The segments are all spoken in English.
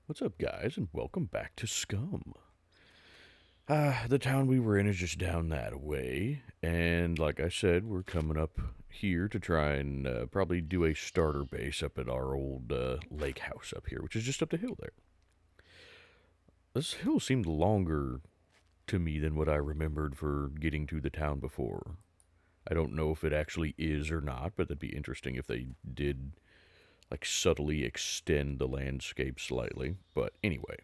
What's up, guys, and welcome back to SCUM. The town we were in is just down that way, and like I said, we're coming up here to try and probably do a starter base up at our old lake house up here, which is just up the hill there. This hill seemed longer to me than what I remembered for getting to the town before. I don't know if it actually is or not, but that'd be interesting if they did, like, subtly extend the landscape slightly. But anyway,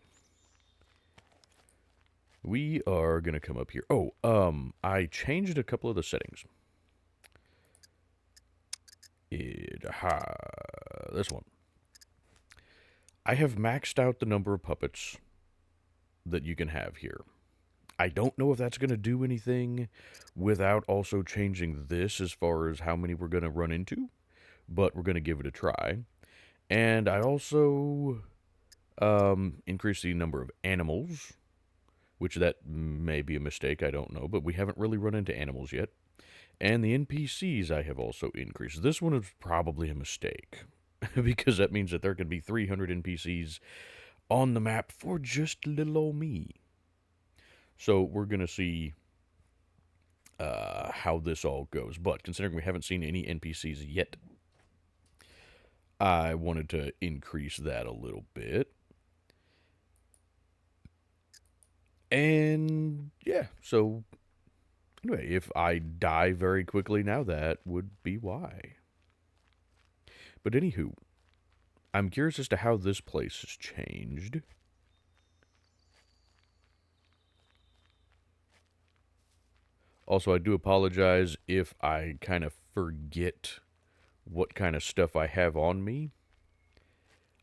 we are going to come up here. Oh, I changed a couple of the settings. This one. I have maxed out the number of puppets that you can have here. I don't know if that's going to do anything without also changing this as far as how many we're going to run into, but we're going to give it a try. And I also increased the number of animals, which that may be a mistake, I don't know, but we haven't really run into animals yet. And the NPCs I have also increased. This one is probably a mistake, because that means that there can be 300 NPCs on the map for just little old me. So we're going to see how this all goes. But considering we haven't seen any NPCs yet, I wanted to increase that a little bit. And yeah, so anyway, if I die very quickly now, that would be why. But anywho, I'm curious as to how this place has changed. Also, I do apologize if I kind of forget what kind of stuff I have on me.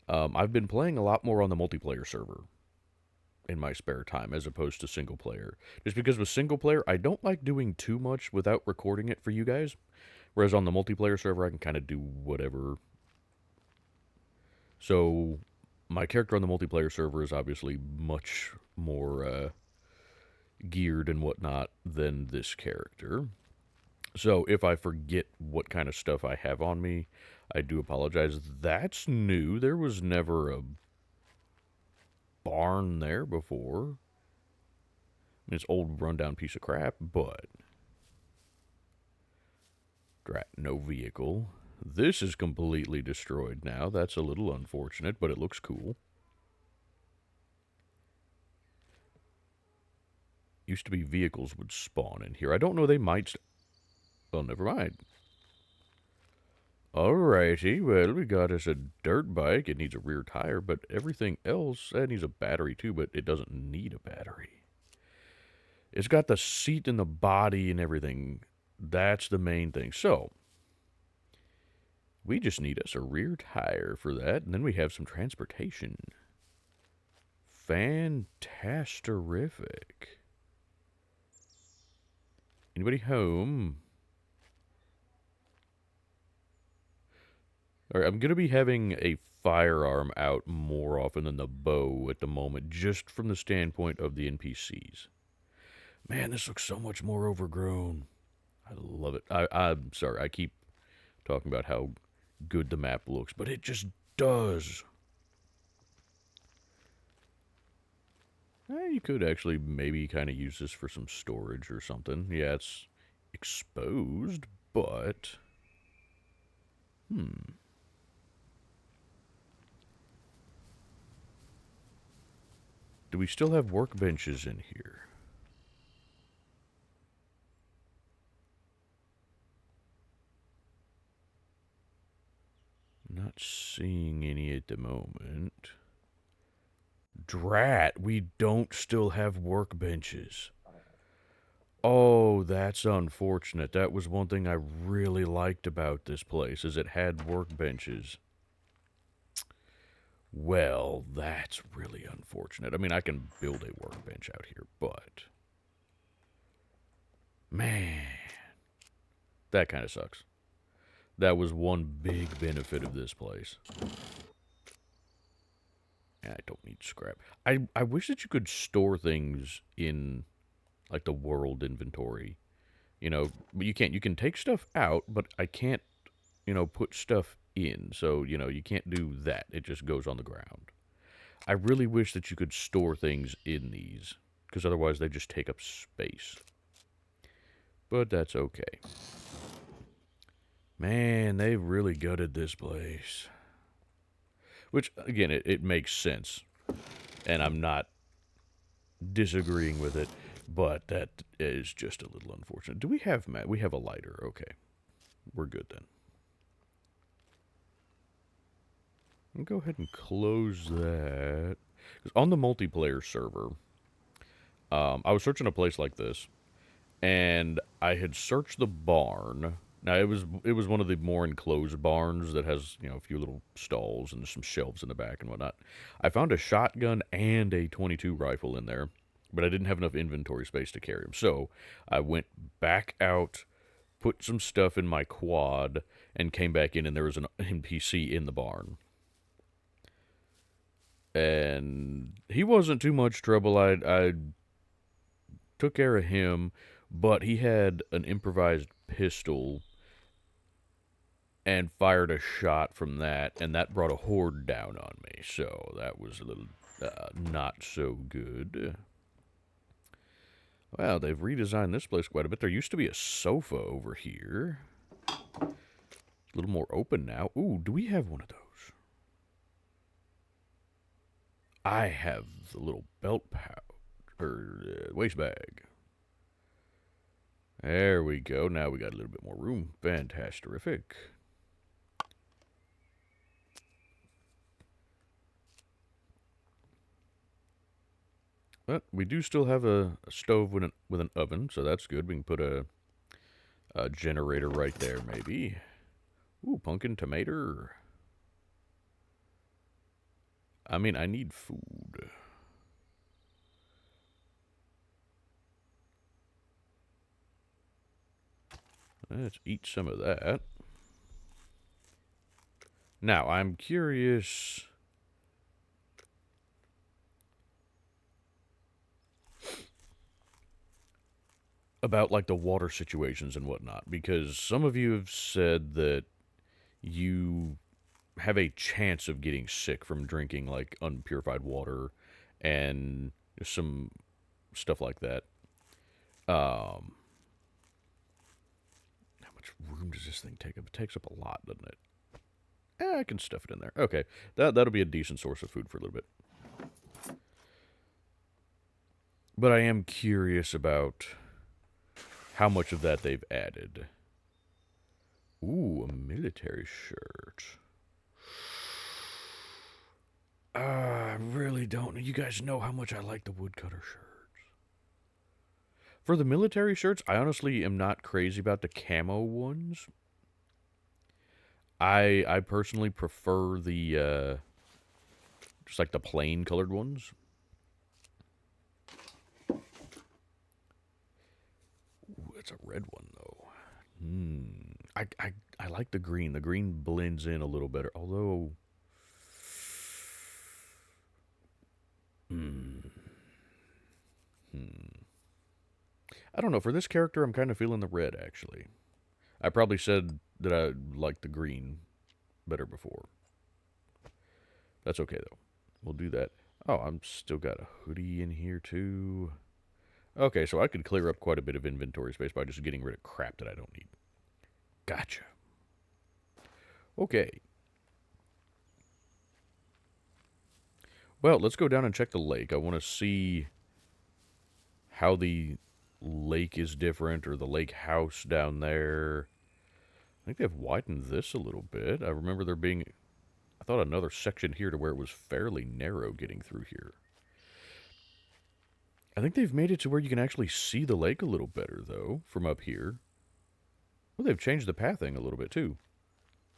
I've been playing a lot more on the multiplayer server in my spare time as opposed to single player. Just because with single player, I don't like doing too much without recording it for you guys. Whereas on the multiplayer server, I can kind of do whatever. So my character on the multiplayer server is obviously much more geared and whatnot than this character. So if I forget what kind of stuff I have on me, I do apologize. That's new. There was never a barn there before. I mean, it's old rundown piece of crap, but drat, no vehicle. This is completely destroyed now. That's a little unfortunate, but it looks cool. Used to be vehicles would spawn in here. I don't know, they might. Well, never mind. Alrighty, well, we got us a dirt bike. It needs a rear tire, but everything else, it needs a battery too, but it doesn't need a battery. It's got the seat and the body and everything. That's the main thing. So, we just need us a rear tire for that, and then we have some transportation. Fantastic. Anybody home? Alright, I'm going to be having a firearm out more often than the bow at the moment, just from the standpoint of the NPCs. Man, this looks so much more overgrown. I love it. I'm sorry, I keep talking about how good the map looks, but it just does. You could actually maybe kind of use this for some storage or something. Yeah, it's exposed, but... Do we still have workbenches in here? Not seeing any at the moment. Drat, we don't still have workbenches. Oh, that's unfortunate. That was one thing I really liked about this place, is it had workbenches. Well, that's really unfortunate. I mean, I can build a workbench out here, but... Man, that kind of sucks. That was one big benefit of this place. I don't need scrap. I wish that you could store things in, like, the world inventory. You know, but you can't. You can take stuff out, but I can't, put stuff in. So, you can't do that. It just goes on the ground. I really wish that you could store things in these, because otherwise they just take up space. But that's okay. Man, they really gutted this place. Which, again, it makes sense. And I'm not disagreeing with it, but that is just a little unfortunate. Do we have we have a lighter? Okay. We're good then. I'll go ahead and close that. 'Cause on the multiplayer server, I was searching a place like this, and I had searched the barn. Now it was one of the more enclosed barns that has a few little stalls and some shelves in the back and whatnot. I found a shotgun and a 22 rifle in there, but I didn't have enough inventory space to carry them. So I went back out, put some stuff in my quad, and came back in, and there was an NPC in the barn. And he wasn't too much trouble. I took care of him, but he had an improvised pistol and fired a shot from that, and that brought a horde down on me. So that was a little not so good. Well, they've redesigned this place quite a bit. There used to be a sofa over here. A little more open now. Ooh, do we have one of those? I have the little belt pouch, or waist bag. There we go. Now we got a little bit more room. Fantastic. But we do still have a stove with an oven, so that's good. We can put a generator right there, maybe. Ooh, pumpkin tomato. I mean, I need food. Let's eat some of that. Now, I'm curious about, like, the water situations and whatnot, because some of you have said that you have a chance of getting sick from drinking, like, unpurified water and some stuff like that. How much room does this thing take up? It takes up a lot, doesn't it? I can stuff it in there. Okay, that'll be a decent source of food for a little bit. But I am curious about how much of that they've added. Ooh, a military shirt. I really don't know. You guys know how much I like the woodcutter shirts. For the military shirts, I honestly am not crazy about the camo ones. I personally prefer the just like the plain colored ones. Ooh, it's a red one though. I like the green. The green blends in a little better. Although, I don't know. For this character, I'm kind of feeling the red actually. I probably said that I liked the green better before. That's okay though. We'll do that. Oh, I'm still got a hoodie in here too. Okay, so I could clear up quite a bit of inventory space by just getting rid of crap that I don't need. Gotcha. Okay. Well, let's go down and check the lake. I want to see how the lake is different, or the lake house down there. I think they've widened this a little bit. I remember there being, I thought, another section here to where it was fairly narrow getting through here. I think they've made it to where you can actually see the lake a little better, though, from up here. Well, they've changed the pathing a little bit, too.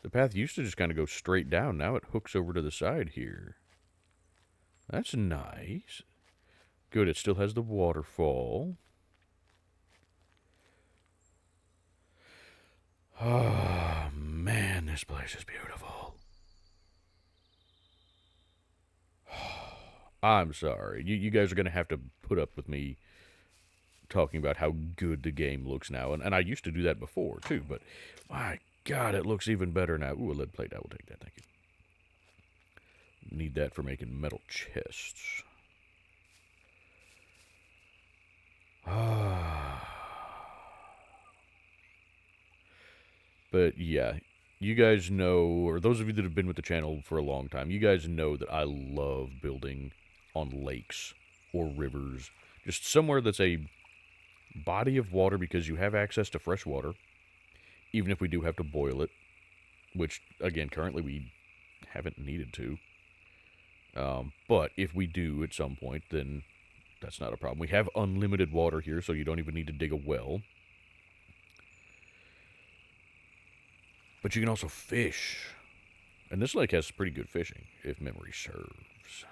The path used to just kind of go straight down. Now it hooks over to the side here. That's nice. Good, it still has the waterfall. Oh, man, this place is beautiful. I'm sorry. You guys are going to have to put up with me talking about how good the game looks now. And I used to do that before, too. But, my God, it looks even better now. Ooh, a lead plate. I will take that. Thank you. Need that for making metal chests. But yeah, you guys know, or those of you that have been with the channel for a long time, you guys know that I love building on lakes or rivers. Just somewhere that's a body of water because you have access to fresh water, even if we do have to boil it, which, again, currently we haven't needed to. But if we do at some point, then that's not a problem. We have unlimited water here, so you don't even need to dig a well. But you can also fish. And this lake has pretty good fishing, if memory serves.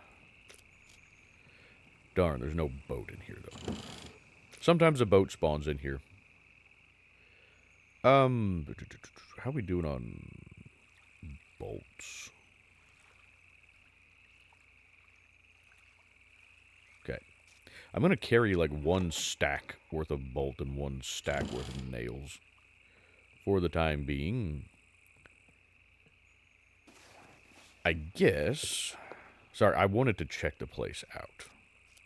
Darn, there's no boat in here, though. Sometimes a boat spawns in here. How we doing on bolts? Okay. I'm going to carry like 1 stack worth of bolt and 1 stack worth of nails for the time being. I guess... Sorry, I wanted to check the place out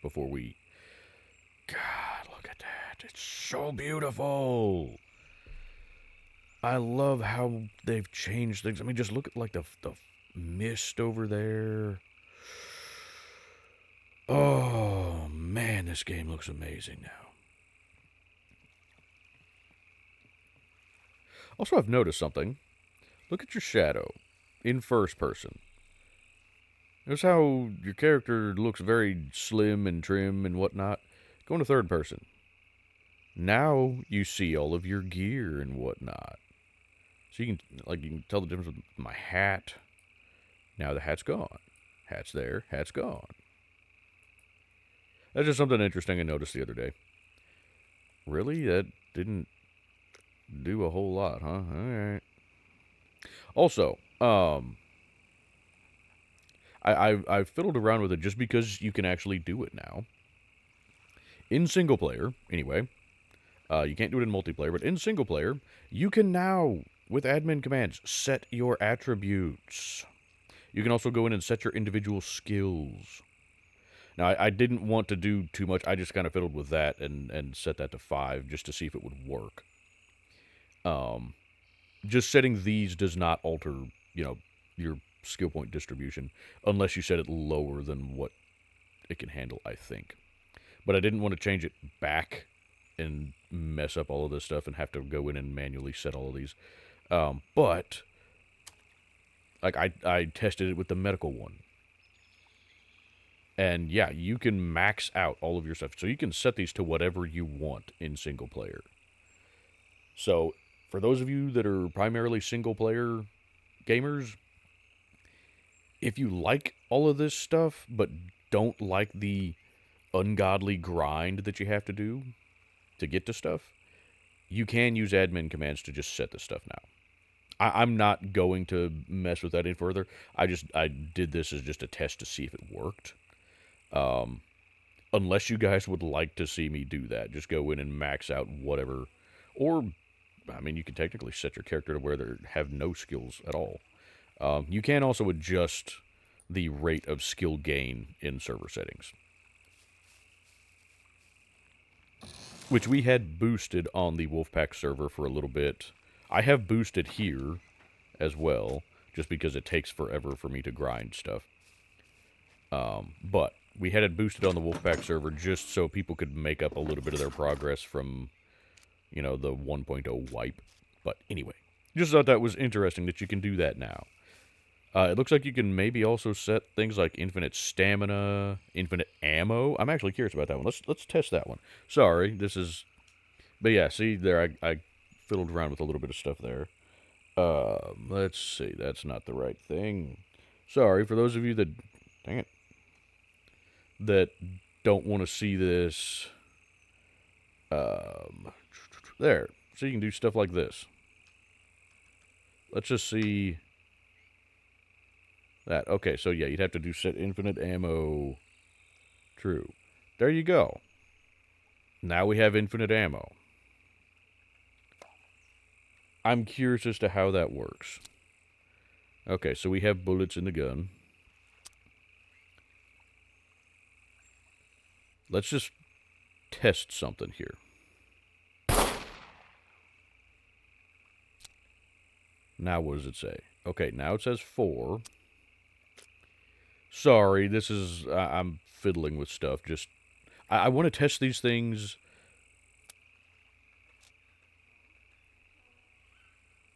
before we... God, look at that. It's so beautiful. I love how they've changed things. I mean, just look at like the mist over there. Oh, man, this game looks amazing now. Also, I've noticed something. Look at your shadow in first person. Notice how your character looks very slim and trim and whatnot. Go into third person. Now you see all of your gear and whatnot. So you can tell the difference with my hat. Now the hat's gone. Hat's there, hat's gone. That's just something interesting I noticed the other day. Really? That didn't do a whole lot, huh? Alright. Also, I've fiddled around with it just because you can actually do it now. In single player, anyway. You can't do it in multiplayer, but in single player, you can now, with admin commands, set your attributes. You can also go in and set your individual skills. Now, I didn't want to do too much. I just kind of fiddled with that and set that to 5 just to see if it would work. Just setting these does not alter, your skill point distribution unless you set it lower than what it can handle, I think. But I didn't want to change it back and mess up all of this stuff and have to go in and manually set all of these. But like I tested it with the medical one. And yeah, you can max out all of your stuff. So you can set these to whatever you want in single player. So for those of you that are primarily single player gamers, if you like all of this stuff but don't like the ungodly grind that you have to do to get to stuff, you can use admin commands to just set this stuff now. I'm not going to mess with that any further. I did this as just a test to see if it worked. Unless you guys would like to see me do that, just go in and max out whatever. Or, I mean, you can technically set your character to where they have no skills at all. You can also adjust the rate of skill gain in server settings, which we had boosted on the Wolfpack server for a little bit. I have boosted here as well, just because it takes forever for me to grind stuff. But we had it boosted on the Wolfpack server just so people could make up a little bit of their progress from, the 1.0 wipe. But anyway, just thought that was interesting that you can do that now. It looks like you can maybe also set things like infinite stamina, infinite ammo. I'm actually curious about that one. Let's test that one. Sorry, this is... But yeah, see, there I fiddled around with a little bit of stuff there. Let's see, that's not the right thing. Sorry, for those of you that... Dang it. That don't want to see this... There. So you can do stuff like this. Let's just see... That. Okay, so yeah, you'd have to do set infinite ammo. True. There you go. Now we have infinite ammo. I'm curious as to how that works. Okay, so we have bullets in the gun. Let's just test something here. Now what does it say? Okay, now it says 4. Sorry, this is... I'm fiddling with stuff. Just... I want to test these things...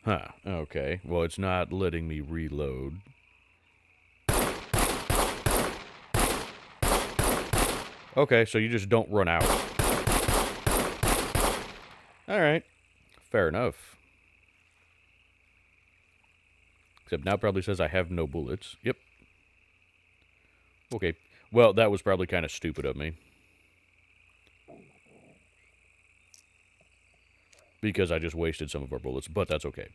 Huh, okay. Well, it's not letting me reload. Okay, so you just don't run out. Alright. Fair enough. Except now it probably says I have no bullets. Yep. Okay. Well, that was probably kind of stupid of me. Because I just wasted some of our bullets, but that's okay.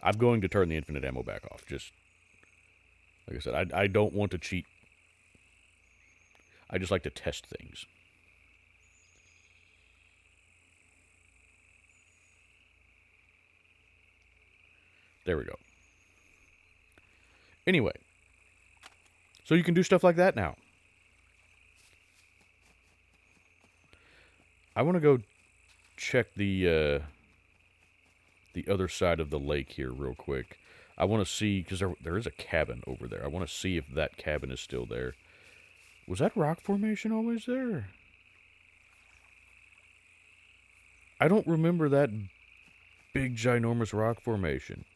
I'm going to turn the infinite ammo back off. Just, like I said, I don't want to cheat. I just like to test things. There we go. Anyway. So you can do stuff like that now. I want to go check the other side of the lake here real quick. I want to see, because there is a cabin over there. I want to see if that cabin is still there. Was that rock formation always there? I don't remember that big, ginormous rock formation.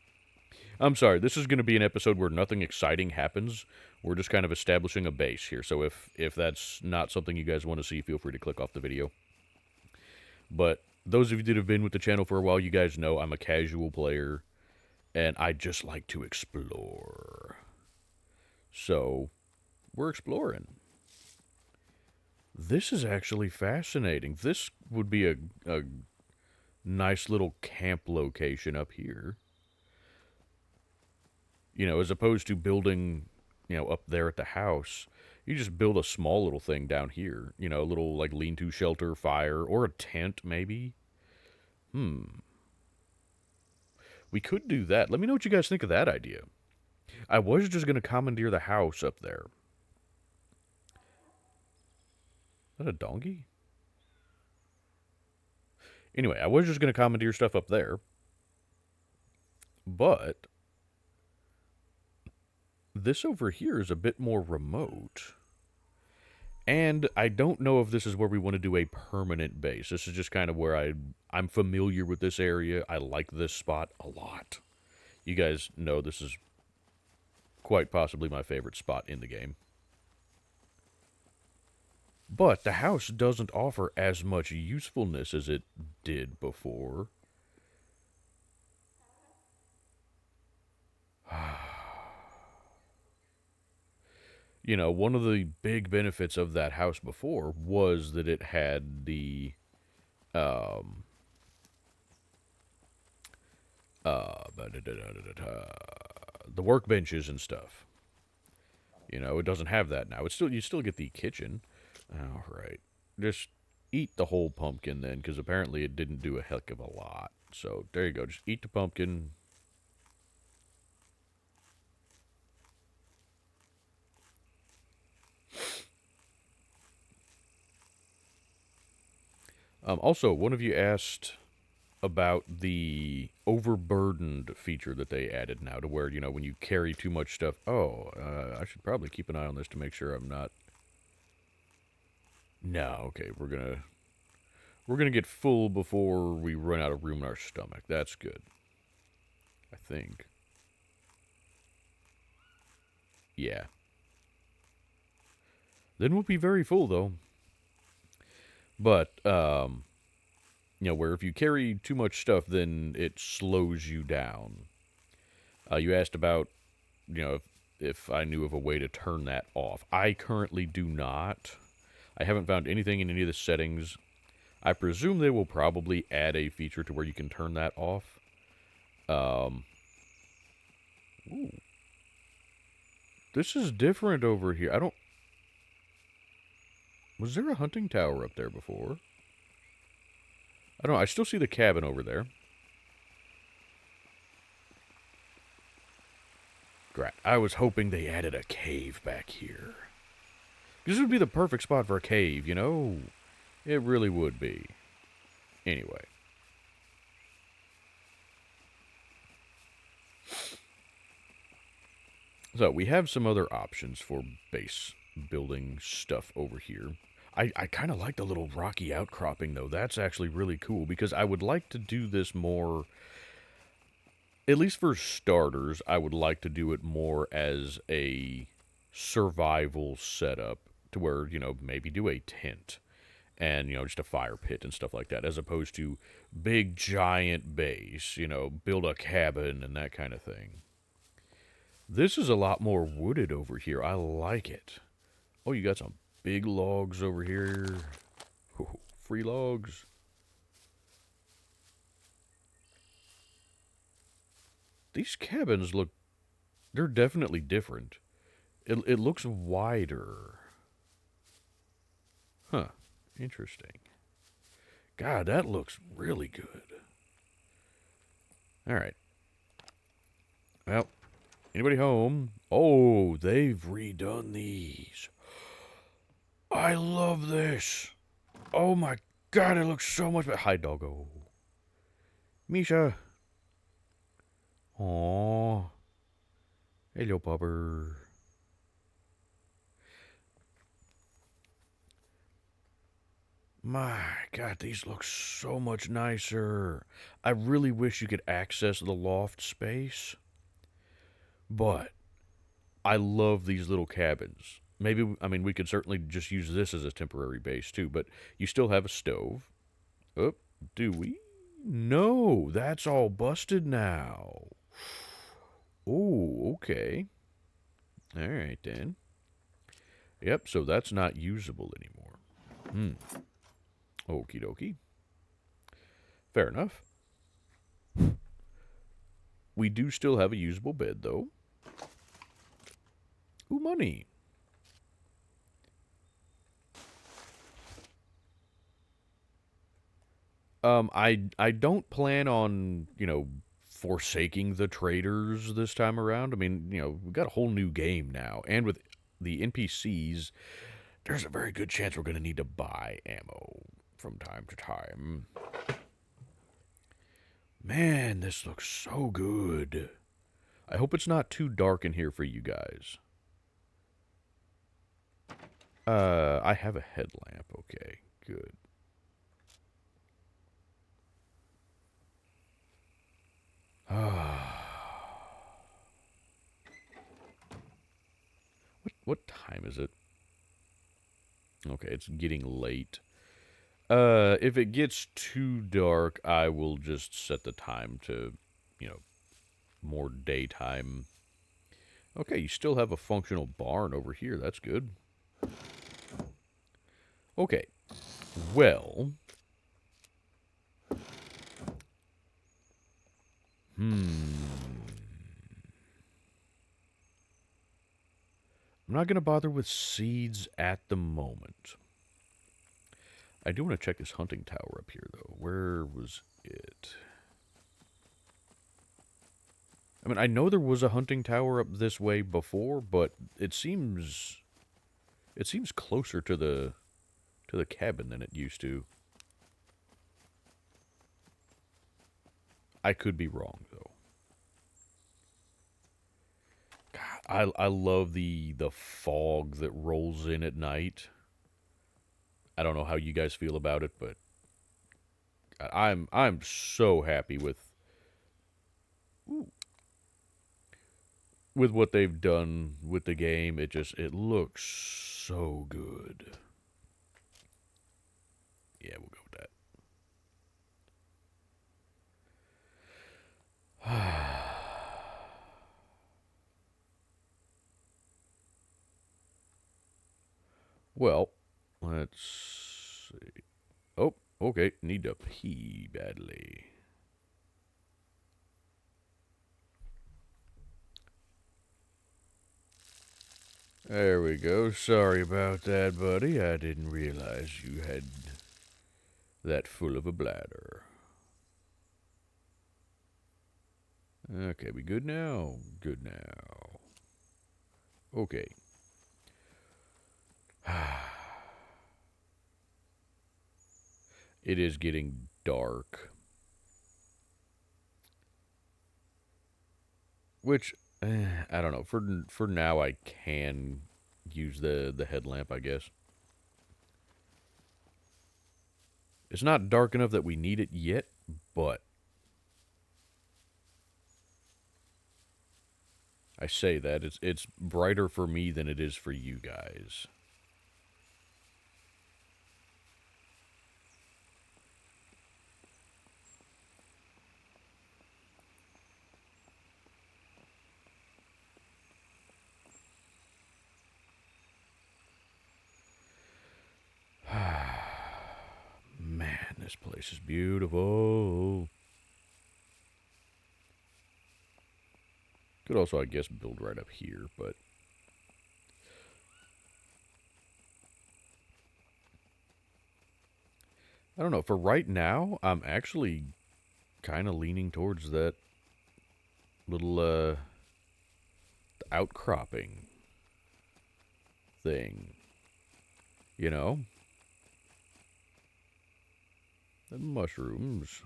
I'm sorry, this is going to be an episode where nothing exciting happens. We're just kind of establishing a base here. So if that's not something you guys want to see, feel free to click off the video. But those of you that have been with the channel for a while, you guys know I'm a casual player. And I just like to explore. So, we're exploring. This is actually fascinating. This would be a nice little camp location up here. You know, as opposed to building, you know, up there at the house. You just build a small little thing down here. You know, a little, like, lean-to shelter, fire, or a tent, maybe. We could do that. Let me know what you guys think of that idea. I was just going to commandeer the house up there. Is that a donkey? Anyway, I was just going to commandeer stuff up there. But this over here is a bit more remote. And I don't know if this is where we want to do a permanent base. This is just kind of where I'm familiar with this area. I like this spot a lot. You guys know this is quite possibly my favorite spot in the game. But the house doesn't offer as much usefulness as it did before. You know, one of the big benefits of that house before was that it had the workbenches and stuff. You know, it doesn't have that now. You still get the kitchen. All right. Just eat the whole pumpkin then, because apparently it didn't do a heck of a lot. So, there you go. Just eat the pumpkin. Also, one of you asked about the overburdened feature that they added now, to where, you know, when you carry too much stuff. Oh, I should probably keep an eye on this to make sure I'm not... No, okay, we're gonna get full before we run out of room in our stomach. That's good. I think. Yeah. Then we'll be very full, though. But, you know, where if you carry too much stuff, then it slows you down. You asked about, you know, if I knew of a way to turn that off. I currently do not. I haven't found anything in any of the settings. I presume they will probably add a feature to where you can turn that off. Ooh. This is different over here. I don't... Was there a hunting tower up there before? I don't know. I still see the cabin over there. I was hoping they added a cave back here. This would be the perfect spot for a cave, you know? It really would be. Anyway. So, we have some other options for base building stuff over here. I kind of like the little rocky outcropping, though. That's actually really cool, because I would like to do this more... At least for starters, I would like to do it more as a survival setup, to where, you know, maybe do a tent and, you know, just a fire pit and stuff like that, as opposed to big giant base, you know, build a cabin and that kind of thing. This is a lot more wooded over here. I like it. Oh, you got some big logs over here. Ooh, free logs. These cabins look... They're definitely different. It looks wider. Huh. Interesting. God, that looks really good. Alright. Well, anybody home? Oh, they've redone these. I love this. Oh my God, it looks so much better. Hi, doggo. Misha. Aww. Hello, pupper. My God, these look so much nicer. I really wish you could access the loft space. But I love these little cabins. Maybe, I mean, we could certainly just use this as a temporary base too, but you still have a stove. Oh, do we? No, that's all busted now. Oh, okay. All right, then. Yep, so that's not usable anymore. Okie dokie. Fair enough. We do still have a usable bed, though. Ooh, money. I don't plan on, you know, forsaking the traders this time around. I mean, you know, we've got a whole new game now, and with the NPCs, there's a very good chance we're going to need to buy ammo from time to time. Man, this looks so good. I hope it's not too dark in here for you guys. I have a headlamp. Okay, good. What time is it? Okay, it's getting late. If it gets too dark, I will just set the time to, you know, more daytime. Okay, you still have a functional barn over here. That's good. Okay. Well. I'm not going to bother with seeds at the moment. I do want to check this hunting tower up here, though. Where was it? I mean, I know there was a hunting tower up this way before, but it seems closer to the cabin than it used to. I could be wrong, though. God, I love the fog that rolls in at night. I don't know how you guys feel about it, but I'm so happy with what they've done with the game. It looks so good. Yeah, we'll go with that. Well, let's see. Oh, okay. Need to pee badly. There we go. Sorry about that, buddy. I didn't realize you had that full of a bladder. Okay, we good now? Good now. Okay. It is getting dark. Which, I don't know. For now, I can use the headlamp, I guess. It's not dark enough that we need it yet, but I say that it's brighter for me than it is for you guys. Man, this place is beautiful. Could also, I guess, build right up here, but I don't know. For right now, I'm actually kind of leaning towards that little outcropping thing. You know, the mushrooms.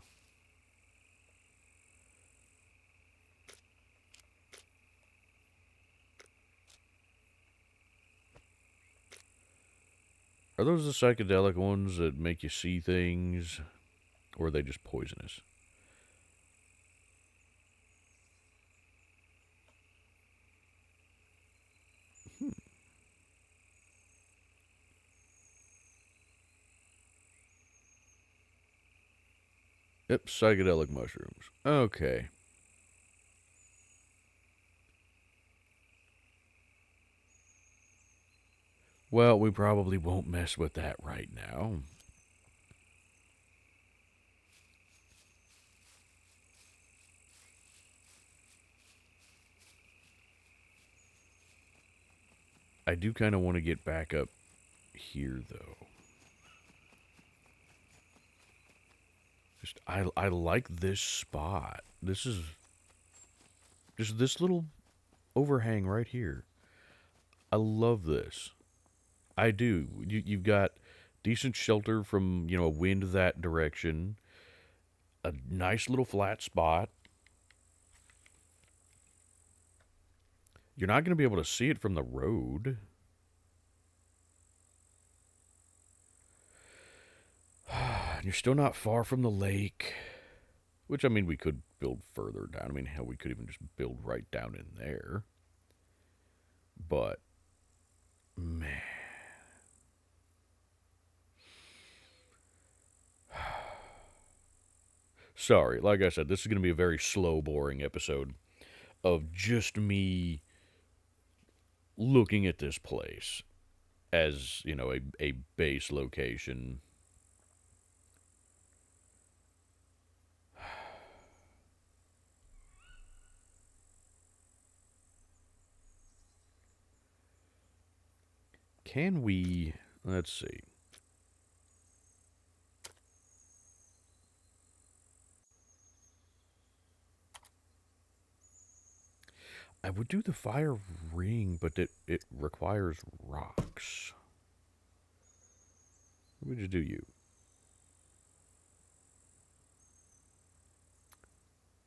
Are those the psychedelic ones that make you see things, or are they just poisonous? Yep, psychedelic mushrooms. Okay. Well, we probably won't mess with that right now. I do kind of want to get back up here, though. Just I like this spot. This is just this little overhang right here. I love this. I do. You've got decent shelter from a wind that direction. A nice little flat spot. You're not going to be able to see it from the road. And you're still not far from the lake. Which, I mean, we could build further down. I mean, hell, we could even just build right down in there. But, man. Sorry, like I said, this is going to be a very slow, boring episode of just me looking at this place as, a base location. Can we. Let's see. I would do the fire ring, but it requires rocks. What would you do, you?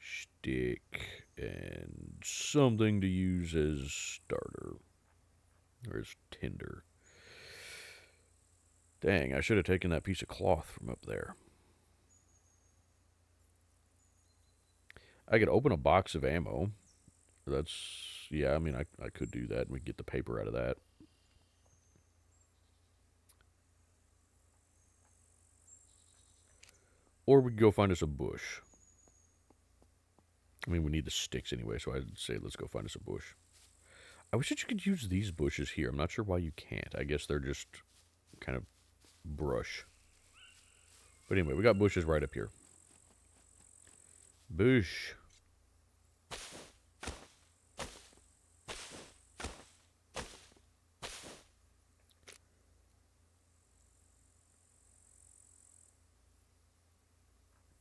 Stick and something to use as starter. Or as tinder. Dang, I should have taken that piece of cloth from up there. I could open a box of ammo. Yeah, I mean, I could do that and we get the paper out of that. Or we could go find us a bush. I mean, we need the sticks anyway, so I'd say let's go find us a bush. I wish that you could use these bushes here. I'm not sure why you can't. I guess they're just kind of brush. But anyway, we got bushes right up here. Bush.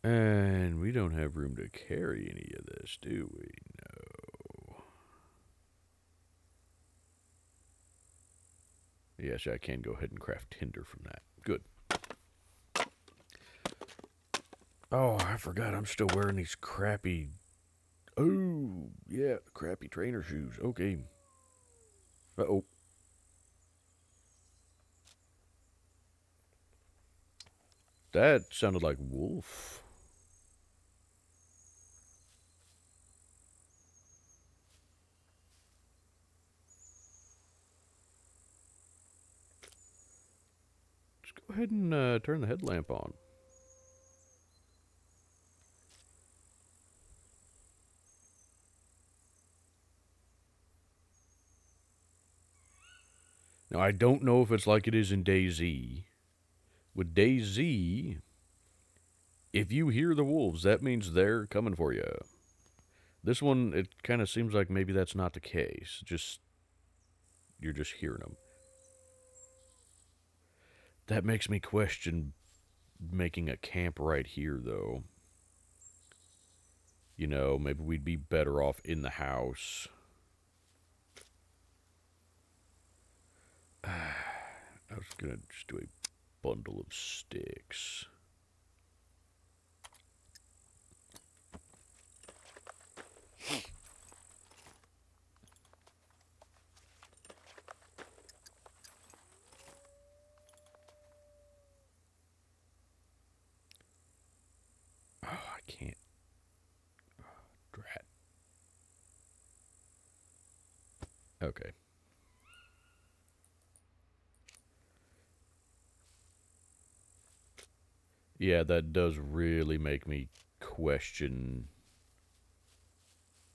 And we don't have room to carry any of this, do we? No. Yes, I can go ahead and craft tinder from that. Good. Oh, I forgot I'm still wearing these crappy... Oh, yeah, crappy trainer shoes. Okay. Uh-oh. That sounded like wolf. Let's go ahead and turn the headlamp on. Now, I don't know if it's like it is in DayZ. With DayZ, if you hear the wolves, that means they're coming for you. This one, it kind of seems like maybe that's not the case. You're just hearing them. That makes me question making a camp right here, though. You know, maybe we'd be better off in the house. I was gonna just do a bundle of sticks. Oh, I can't. Drat. Okay. Yeah, that does really make me question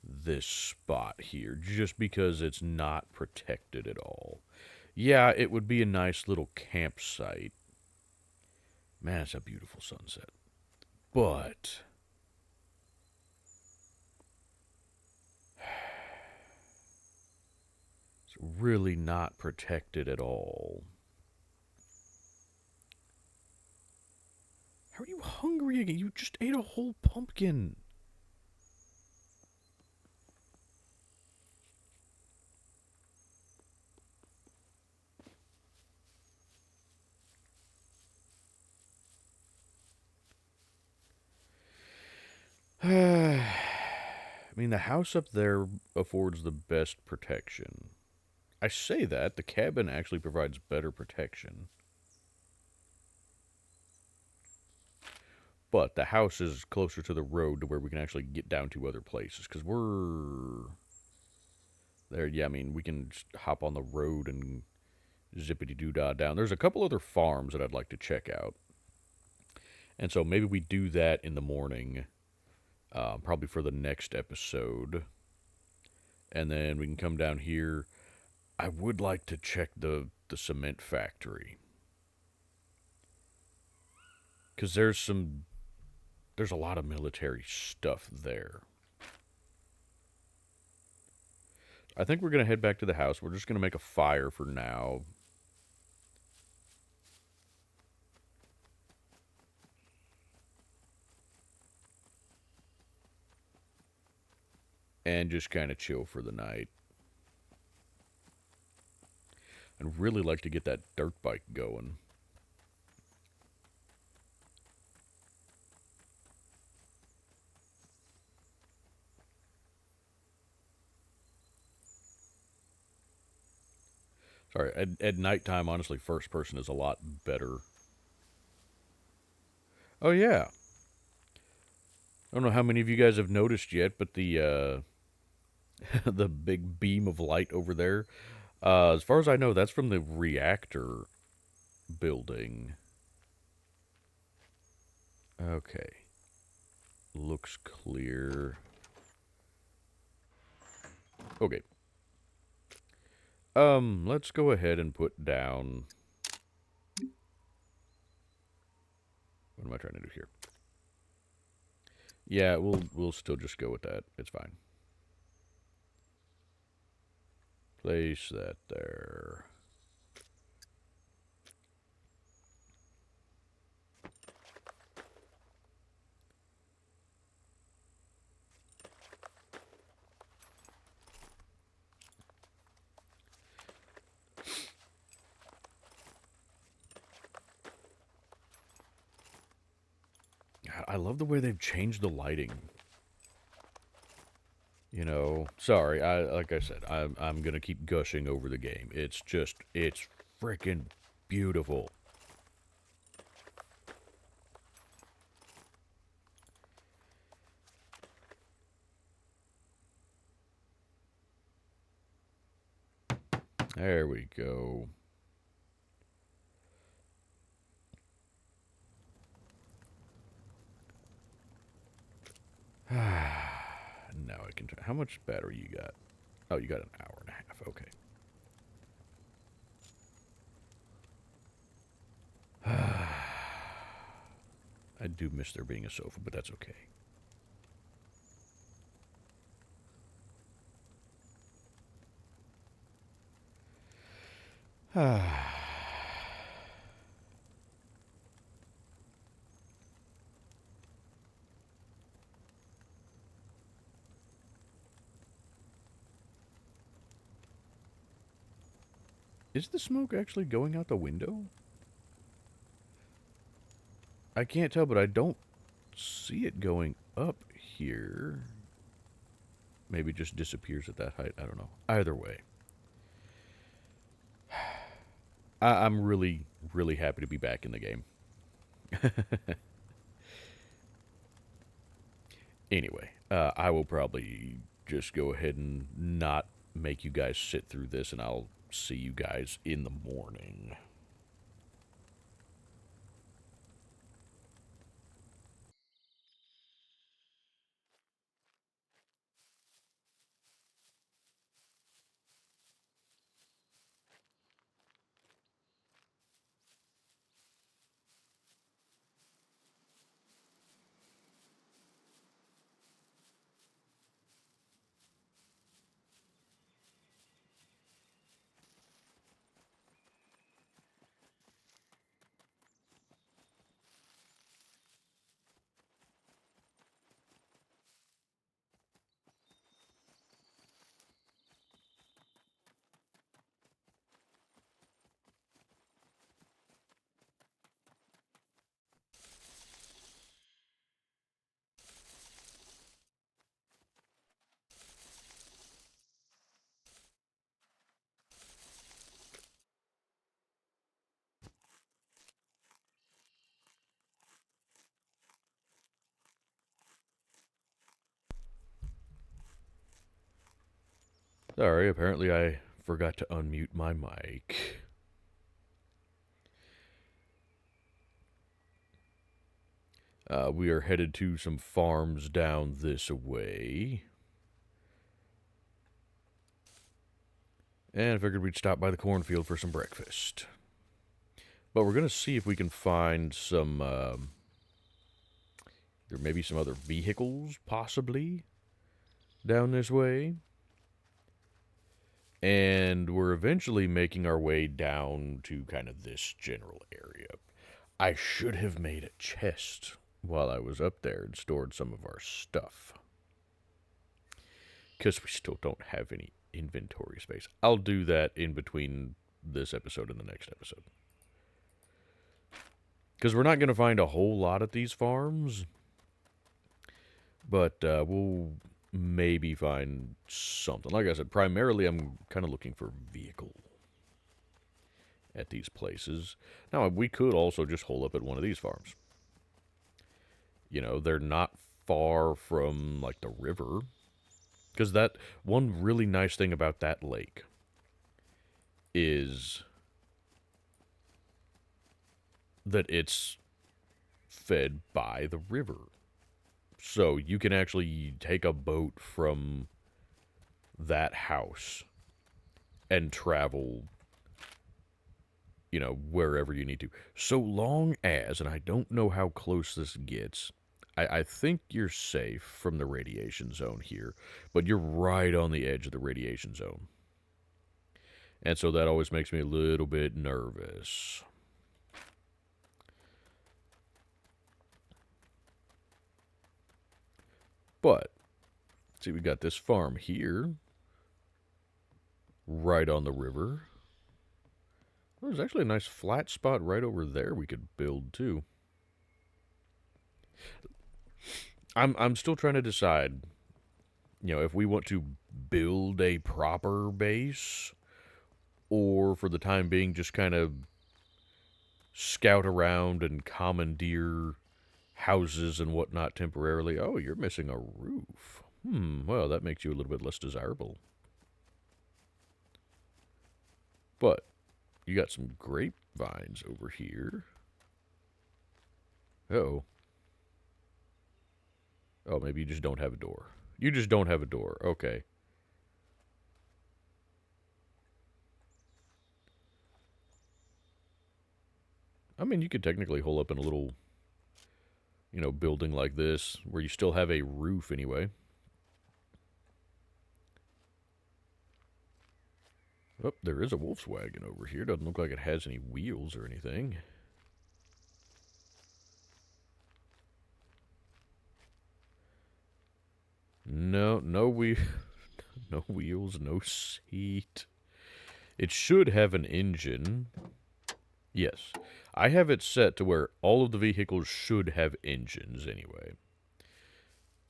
this spot here, just because it's not protected at all. Yeah, it would be a nice little campsite. Man, it's a beautiful sunset. But it's really not protected at all. How are you hungry again? You just ate a whole pumpkin. I mean, the house up there affords the best protection. I say that, the cabin actually provides better protection. But the house is closer to the road to where we can actually get down to other places. Because we're there. Yeah, I mean, we can just hop on the road and zippity-doo-dah down. There's a couple other farms that I'd like to check out. And so maybe we do that in the morning, probably for the next episode. And then we can come down here. I would like to check the cement factory. Because there's a lot of military stuff there. I think we're going to head back to the house. We're just going to make a fire for now. And just kind of chill for the night. I'd really like to get that dirt bike going. Sorry, at nighttime, honestly, first person is a lot better. Oh, yeah. I don't know how many of you guys have noticed yet, but the the big beam of light over there, as far as I know, that's from the reactor building. Okay. Looks clear. Okay. Let's go ahead and put down... What am I trying to do here? Yeah, we'll still just go with that. It's fine. Place that there. I love the way they've changed the lighting. You know, sorry, like I said, I'm gonna keep gushing over the game. It's freaking beautiful. There we go. Now I can try. How much battery you got? Oh, you got an hour and a half. Okay. I do miss there being a sofa, but that's okay. Is the smoke actually going out the window? I can't tell, but I don't see it going up here. Maybe it just disappears at that height. I don't know. Either way, I'm really, really happy to be back in the game. Anyway, I will probably just go ahead and not make you guys sit through this, and I'll see you guys in the morning. Sorry, apparently I forgot to unmute my mic. We are headed to some farms down this way. And I figured we'd stop by the cornfield for some breakfast. But we're going to see if we can find some, there may be some other vehicles, possibly, down this way. And we're eventually making our way down to kind of this general area. I should have made a chest while I was up there and stored some of our stuff. Because we still don't have any inventory space. I'll do that in between this episode and the next episode. Because we're not going to find a whole lot at these farms. But we'll maybe find something. Like I said, primarily I'm kind of looking for vehicle at these places. Now, we could also just hole up at one of these farms. You know, they're not far from, like, the river. Because that, one really nice thing about that lake is that it's fed by the river. So you can actually take a boat from that house and travel, you know, wherever you need to. So long as, and I don't know how close this gets, I think you're safe from the radiation zone here, but you're right on the edge of the radiation zone. And so that always makes me a little bit nervous. But, see, we got this farm here, right on the river. There's actually a nice flat spot right over there we could build, too. I'm still trying to decide, if we want to build a proper base or for the time being just kind of scout around and commandeer houses and whatnot temporarily. Oh, you're missing a roof. Well, that makes you a little bit less desirable. But you got some grapevines over here. Uh-oh. Oh, maybe you just don't have a door. You just don't have a door. Okay. I mean, you could technically hole up in a little, building like this where you still have a roof anyway. Oh, there is a wolf's wagon over here. Doesn't look like it has any wheels or anything. No, no wheels, no seat. It should have an engine. Yes. I have it set to where all of the vehicles should have engines anyway.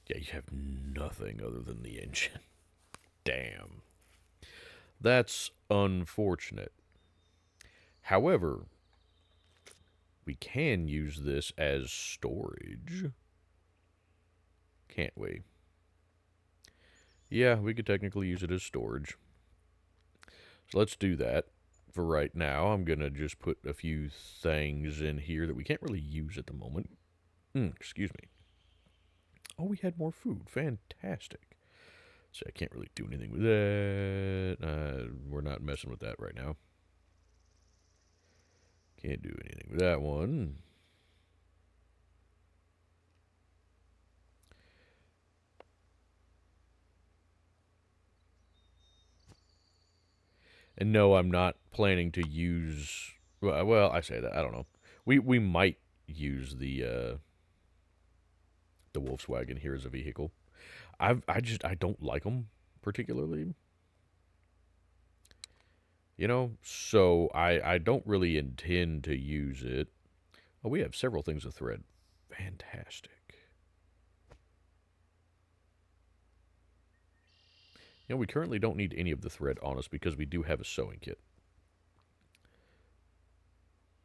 Yeah, you have nothing other than the engine. Damn. That's unfortunate. However, we can use this as storage. Can't we? Yeah, we could technically use it as storage. So let's do that. For right now, I'm going to just put a few things in here that we can't really use at the moment. Excuse me. Oh, we had more food. Fantastic. So I can't really do anything with that. We're not messing with that right now. Can't do anything with that one. And no, I'm not planning to use. Well, I say that. I don't know. We might use the Volkswagen here as a vehicle. I don't like them particularly. So I don't really intend to use it. Oh, we have several things to thread. Fantastic. We currently don't need any of the thread on us because we do have a sewing kit.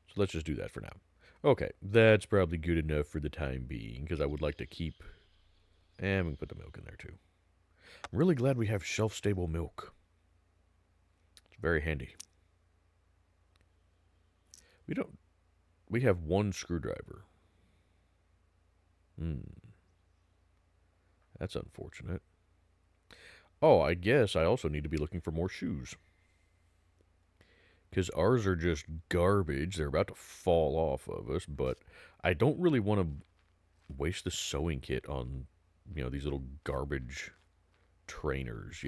So let's just do that for now. Okay, that's probably good enough for the time being because I would like to keep. And we can put the milk in there too. I'm really glad we have shelf-stable milk. It's very handy. We don't. We have one screwdriver. That's unfortunate. Oh, I guess I also need to be looking for more shoes. Because ours are just garbage. They're about to fall off of us, but I don't really want to waste the sewing kit on, these little garbage trainers.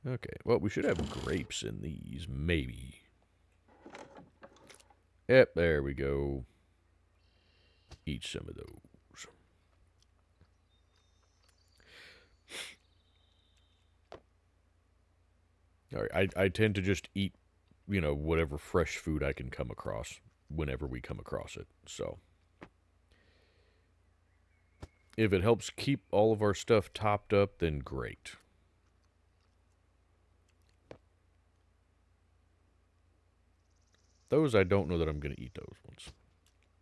Okay, well, we should have grapes in these, maybe. Yep, there we go. Eat some of those. Alright, I tend to just eat, whatever fresh food I can come across whenever we come across it, so. If it helps keep all of our stuff topped up, then great. Those, I don't know that I'm going to eat those ones.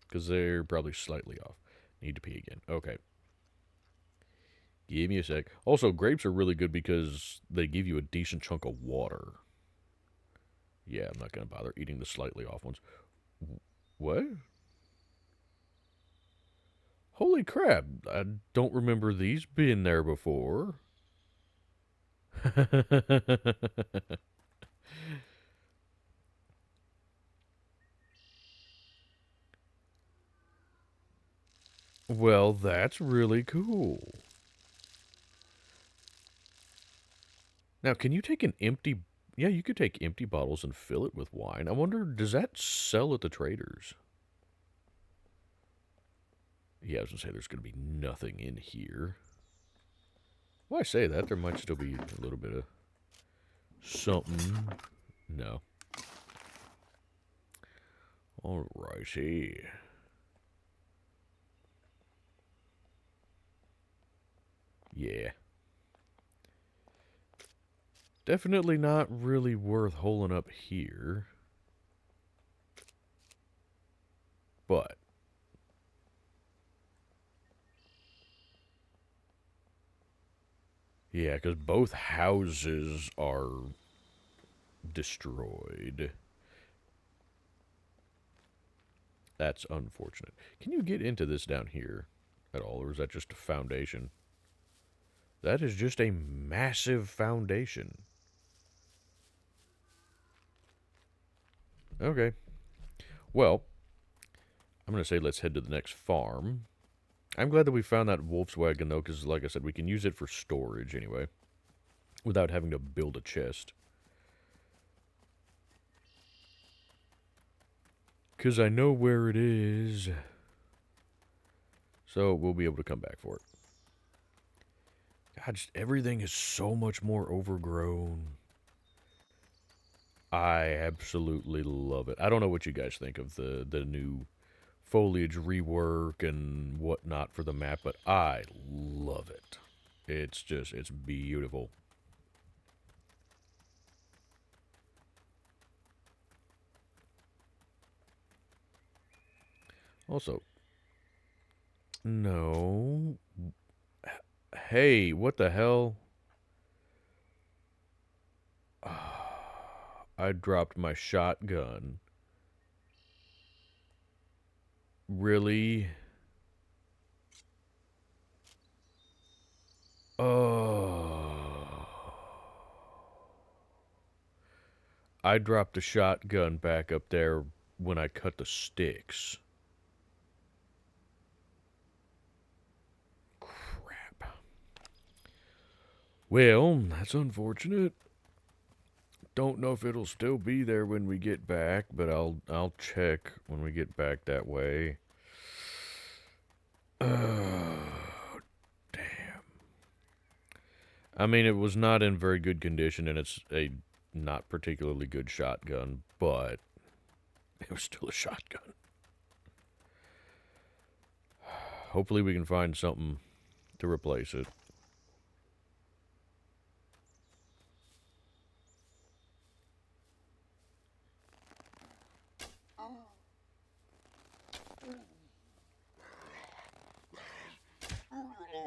Because they're probably slightly off. Need to pee again. Okay. Give me a sec. Also, grapes are really good because they give you a decent chunk of water. Yeah, I'm not going to bother eating the slightly off ones. What? Holy crap. I don't remember these being there before. Well, that's really cool. Now, can you take an empty... Yeah, you could take empty bottles and fill it with wine. I wonder, does that sell at the traders? Yeah, I was going to say there's going to be nothing in here. Well, I say that. There might still be a little bit of something. No. Alrighty. Yeah. Definitely not really worth holing up here. But yeah, because both houses are destroyed. That's unfortunate. Can you get into this down here at all, or is that just a foundation? That is just a massive foundation. Okay. Well, I'm going to say let's head to the next farm. I'm glad that we found that wolf's wagon, though, because, like I said, we can use it for storage anyway, without having to build a chest. Because I know where it is. So we'll be able to come back for it. God, just everything is so much more overgrown. I absolutely love it. I don't know what you guys think of the new foliage rework and whatnot for the map, but I love it. It's beautiful. Also, no. Hey, what the hell? I dropped my shotgun. Really? Oh. I dropped the shotgun back up there when I cut the sticks. Crap. Well, that's unfortunate. Don't know if it'll still be there when we get back, but I'll check when we get back that way. Damn. I mean, it was not in very good condition, and it's a not particularly good shotgun, but it was still a shotgun. Hopefully we can find something to replace it.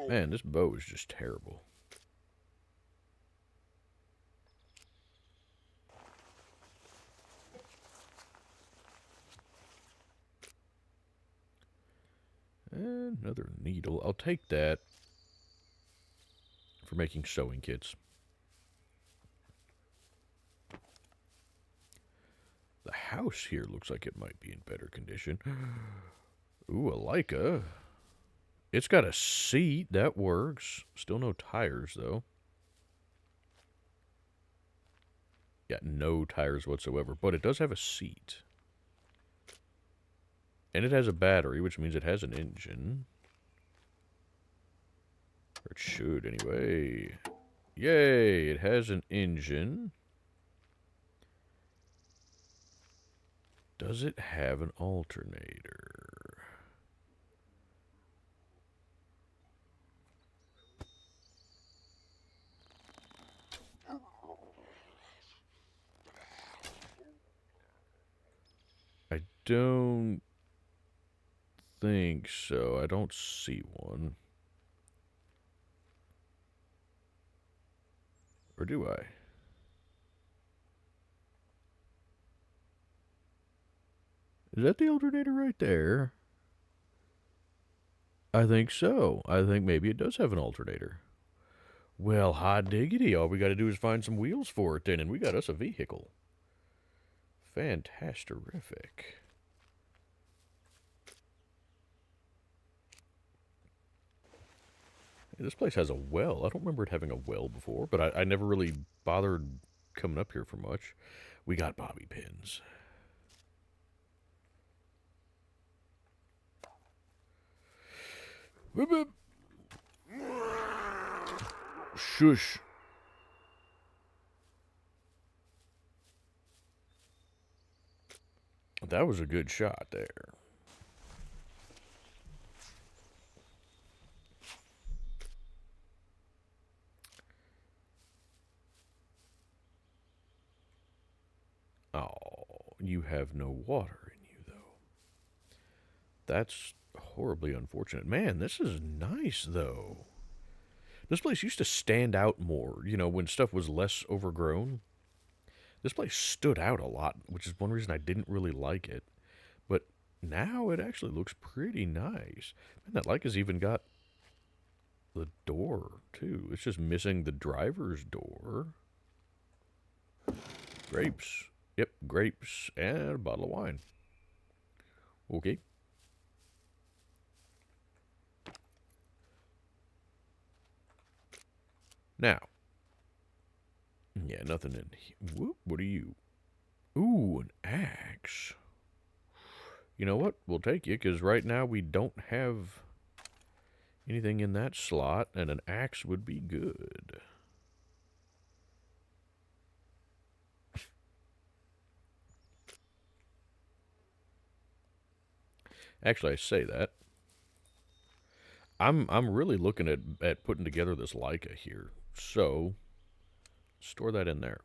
Man, this bow is just terrible. Another needle. I'll take that for making sewing kits. The house here looks like it might be in better condition. Ooh, a Leica. It's got a seat. That works. Still no tires, though. Yeah, no tires whatsoever. But it does have a seat. And it has a battery, which means it has an engine. Or it should, anyway. Yay! It has an engine. Does it have an alternator? I don't think so. I don't see one. Or do I? Is that the alternator right there? I think so. I think maybe it does have an alternator. Well, hot diggity. All we got to do is find some wheels for it then, and we got us a vehicle. Fantastic. This place has a well. I don't remember it having a well before, but I never really bothered coming up here for much. We got bobby pins. Whip, whip. Shush. That was a good shot there. Oh, you have no water in you, though. That's horribly unfortunate. Man, this is nice, though. This place used to stand out more, you know, when stuff was less overgrown. This place stood out a lot, which is one reason I didn't really like it. But now it actually looks pretty nice. Man, that Leica's even got the door, too. It's just missing the driver's door. Grapes. Yep, grapes and a bottle of wine. Okay. Now. Yeah, nothing in here. Whoop, what are you? Ooh, an axe. You know what? We'll take you, because right now we don't have anything in that slot, and an axe would be good. Actually, I say that. I'm really looking at putting together this Leica here. So, store that in there.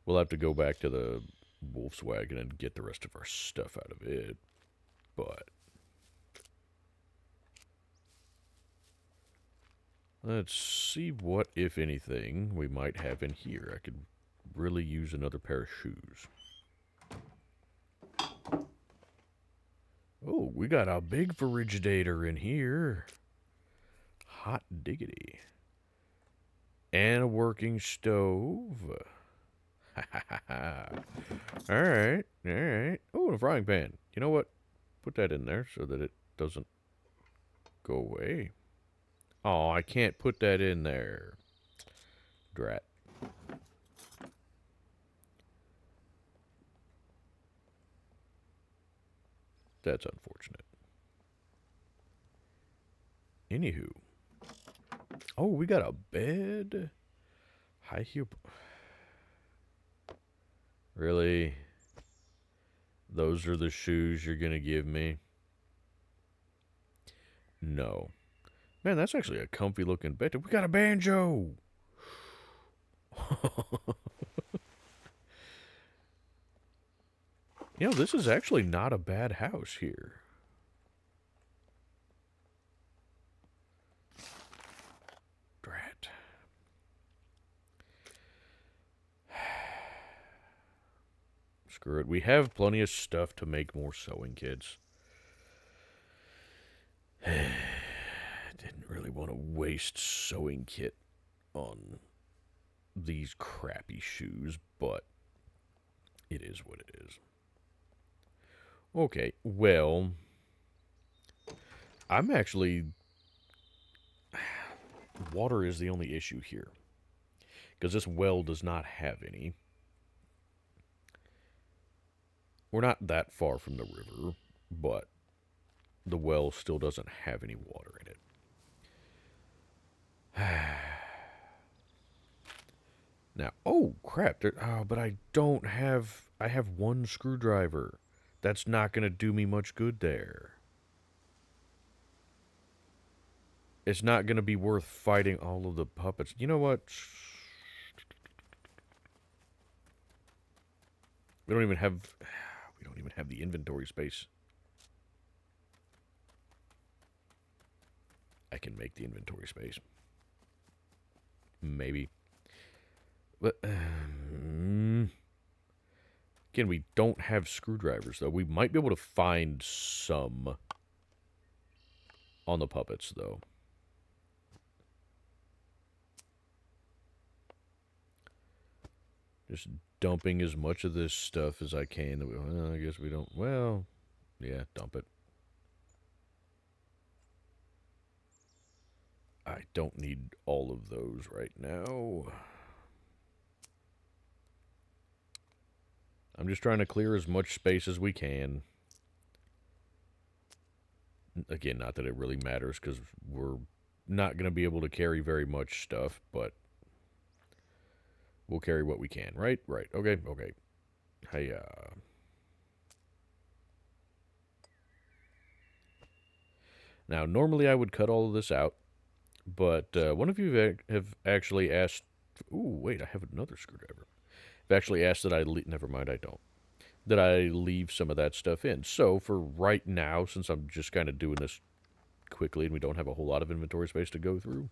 We'll have to go back to the Wolf's Wagon and get the rest of our stuff out of it. But let's see what, if anything, we might have in here. I could really use another pair of shoes. Oh, we got a big Frigidator in here. Hot diggity. And a working stove. Alright, alright. Oh, and a frying pan. You know what? Put that in there so that it doesn't go away. Oh, I can't put that in there. Drat. That's unfortunate. Anywho. Oh, we got a bed. High heel. Really? Those are the shoes you're going to give me? No. Man, that's actually a comfy looking bed. We got a banjo! You know, this is actually not a bad house here. Drat. Screw it. We have plenty of stuff to make more sewing kits. Didn't really want to waste sewing kit on these crappy shoes, but it is what it is. Okay, well, I'm actually... Water is the only issue here, because this well does not have any. We're not that far from the river, but the well still doesn't have any water in it. Now, oh crap! But I don't have. I have one screwdriver. That's not gonna do me much good there. It's not gonna be worth fighting all of the puppets. You know what? We don't even have. We don't even have the inventory space. I can make the inventory space. Maybe. But again, we don't have screwdrivers, though. We might be able to find some on the puppets, though. Just dumping as much of this stuff as I can. Well, I guess we don't. Well, yeah, dump it. I don't need all of those right now. I'm just trying to clear as much space as we can. Again, not that it really matters, because we're not going to be able to carry very much stuff, but we'll carry what we can, right? Right. Okay, okay. Hey, Now, normally I would cut all of this out, but one of you have actually asked... Ooh, wait, I have another screwdriver. I've actually asked that I never mind, I don't. That I leave some of that stuff in. So for right now, since I'm just kind of doing this quickly and we don't have a whole lot of inventory space to go through,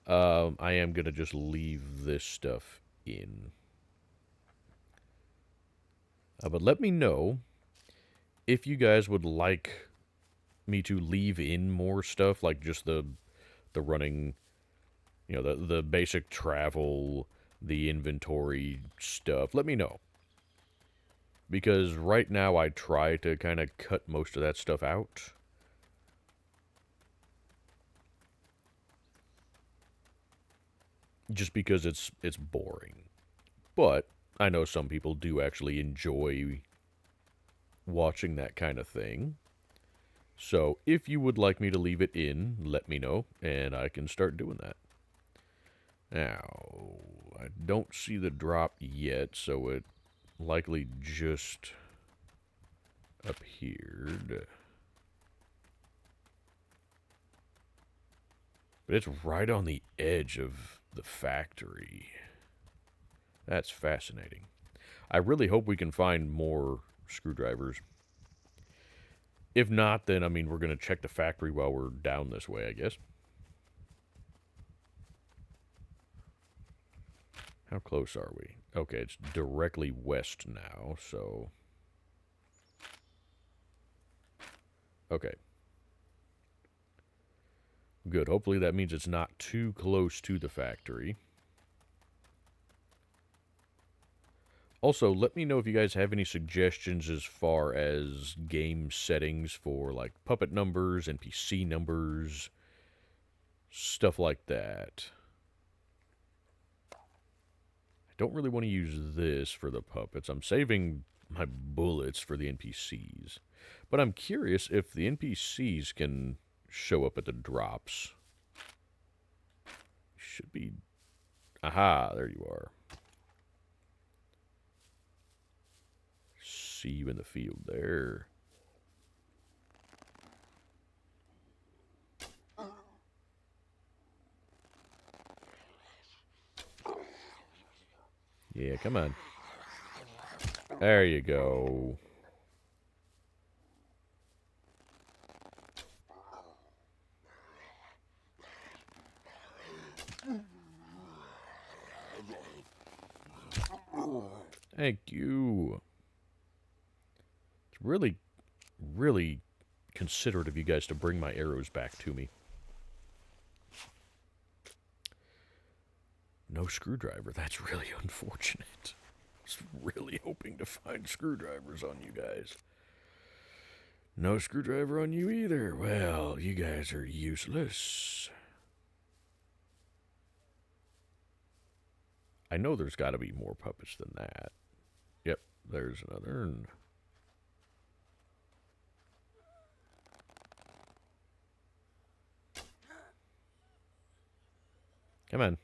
I am going to just leave this stuff in. But let me know if you guys would like me to leave in more stuff, like just the running, the basic travel, the inventory stuff. Let me know. Because right now I try to kind of cut most of that stuff out. Just because it's boring. But I know some people do actually enjoy watching that kind of thing. So if you would like me to leave it in, let me know, and I can start doing that. Now, I don't see the drop yet, so it likely just appeared. But it's right on the edge of the factory. That's fascinating. I really hope we can find more screwdrivers. If not, then, I mean, we're going to check the factory while we're down this way, I guess. How close are we? Okay, it's directly west now, so... Okay. Good. Hopefully that means it's not too close to the factory. Also, let me know if you guys have any suggestions as far as game settings for, like, puppet numbers, NPC numbers, stuff like that. I don't really want to use this for the puppets. I'm saving my bullets for the NPCs. But I'm curious if the NPCs can show up at the drops. Should be... Aha, there you are. See you in the field there. Yeah, come on. There you go. Thank you. It's really, really considerate of you guys to bring my arrows back to me. No screwdriver. That's really unfortunate. I was really hoping to find screwdrivers on you guys. No screwdriver on you either. Well, you guys are useless. I know there's got to be more puppets than that. Yep, there's another. Come on.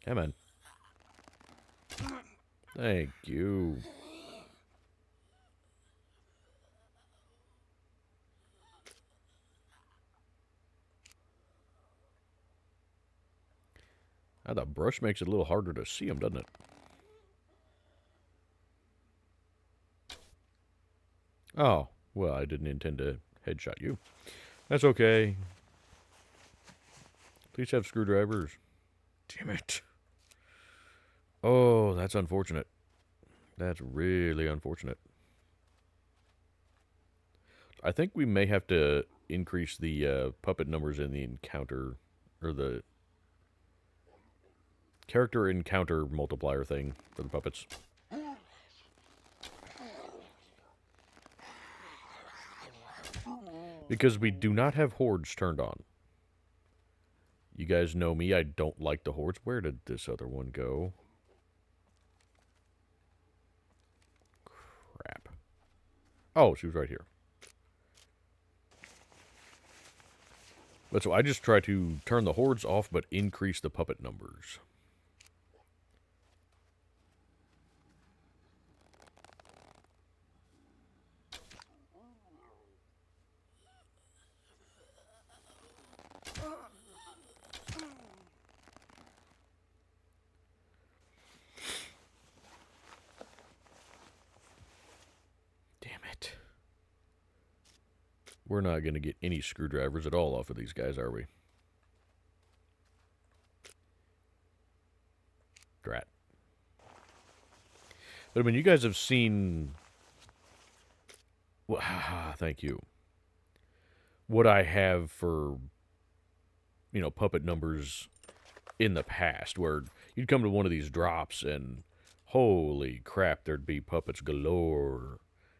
Come on. Thank you. Oh, the brush makes it a little harder to see them, doesn't it? Oh, well, I didn't intend to headshot you. That's okay. Please have screwdrivers. Damn it. Oh, that's unfortunate. That's really unfortunate. I think we may have to increase the puppet numbers in the encounter, or the character encounter multiplier thing for the puppets. Because we do not have hordes turned on. You guys know me, I don't like the hordes. Where did this other one go? Crap. Oh, she was right here. But so I just try to turn the hordes off, but increase the puppet numbers. We're not going to get any screwdrivers at all off of these guys, are we? Drat. But I mean, you guys have seen... Well, thank you. What I have for, you know, puppet numbers in the past, where you'd come to one of these drops and holy crap, there'd be puppets galore.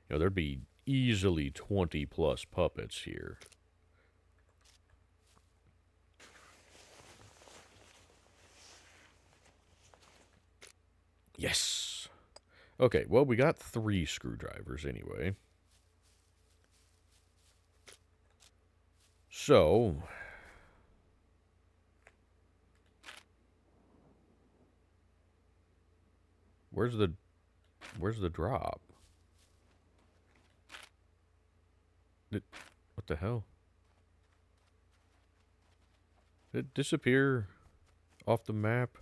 You know, there'd be easily 20 plus puppets here. Yes. Okay, well, we got 3 screwdrivers anyway. So, where's the drop? What the hell? Did it disappear off the map?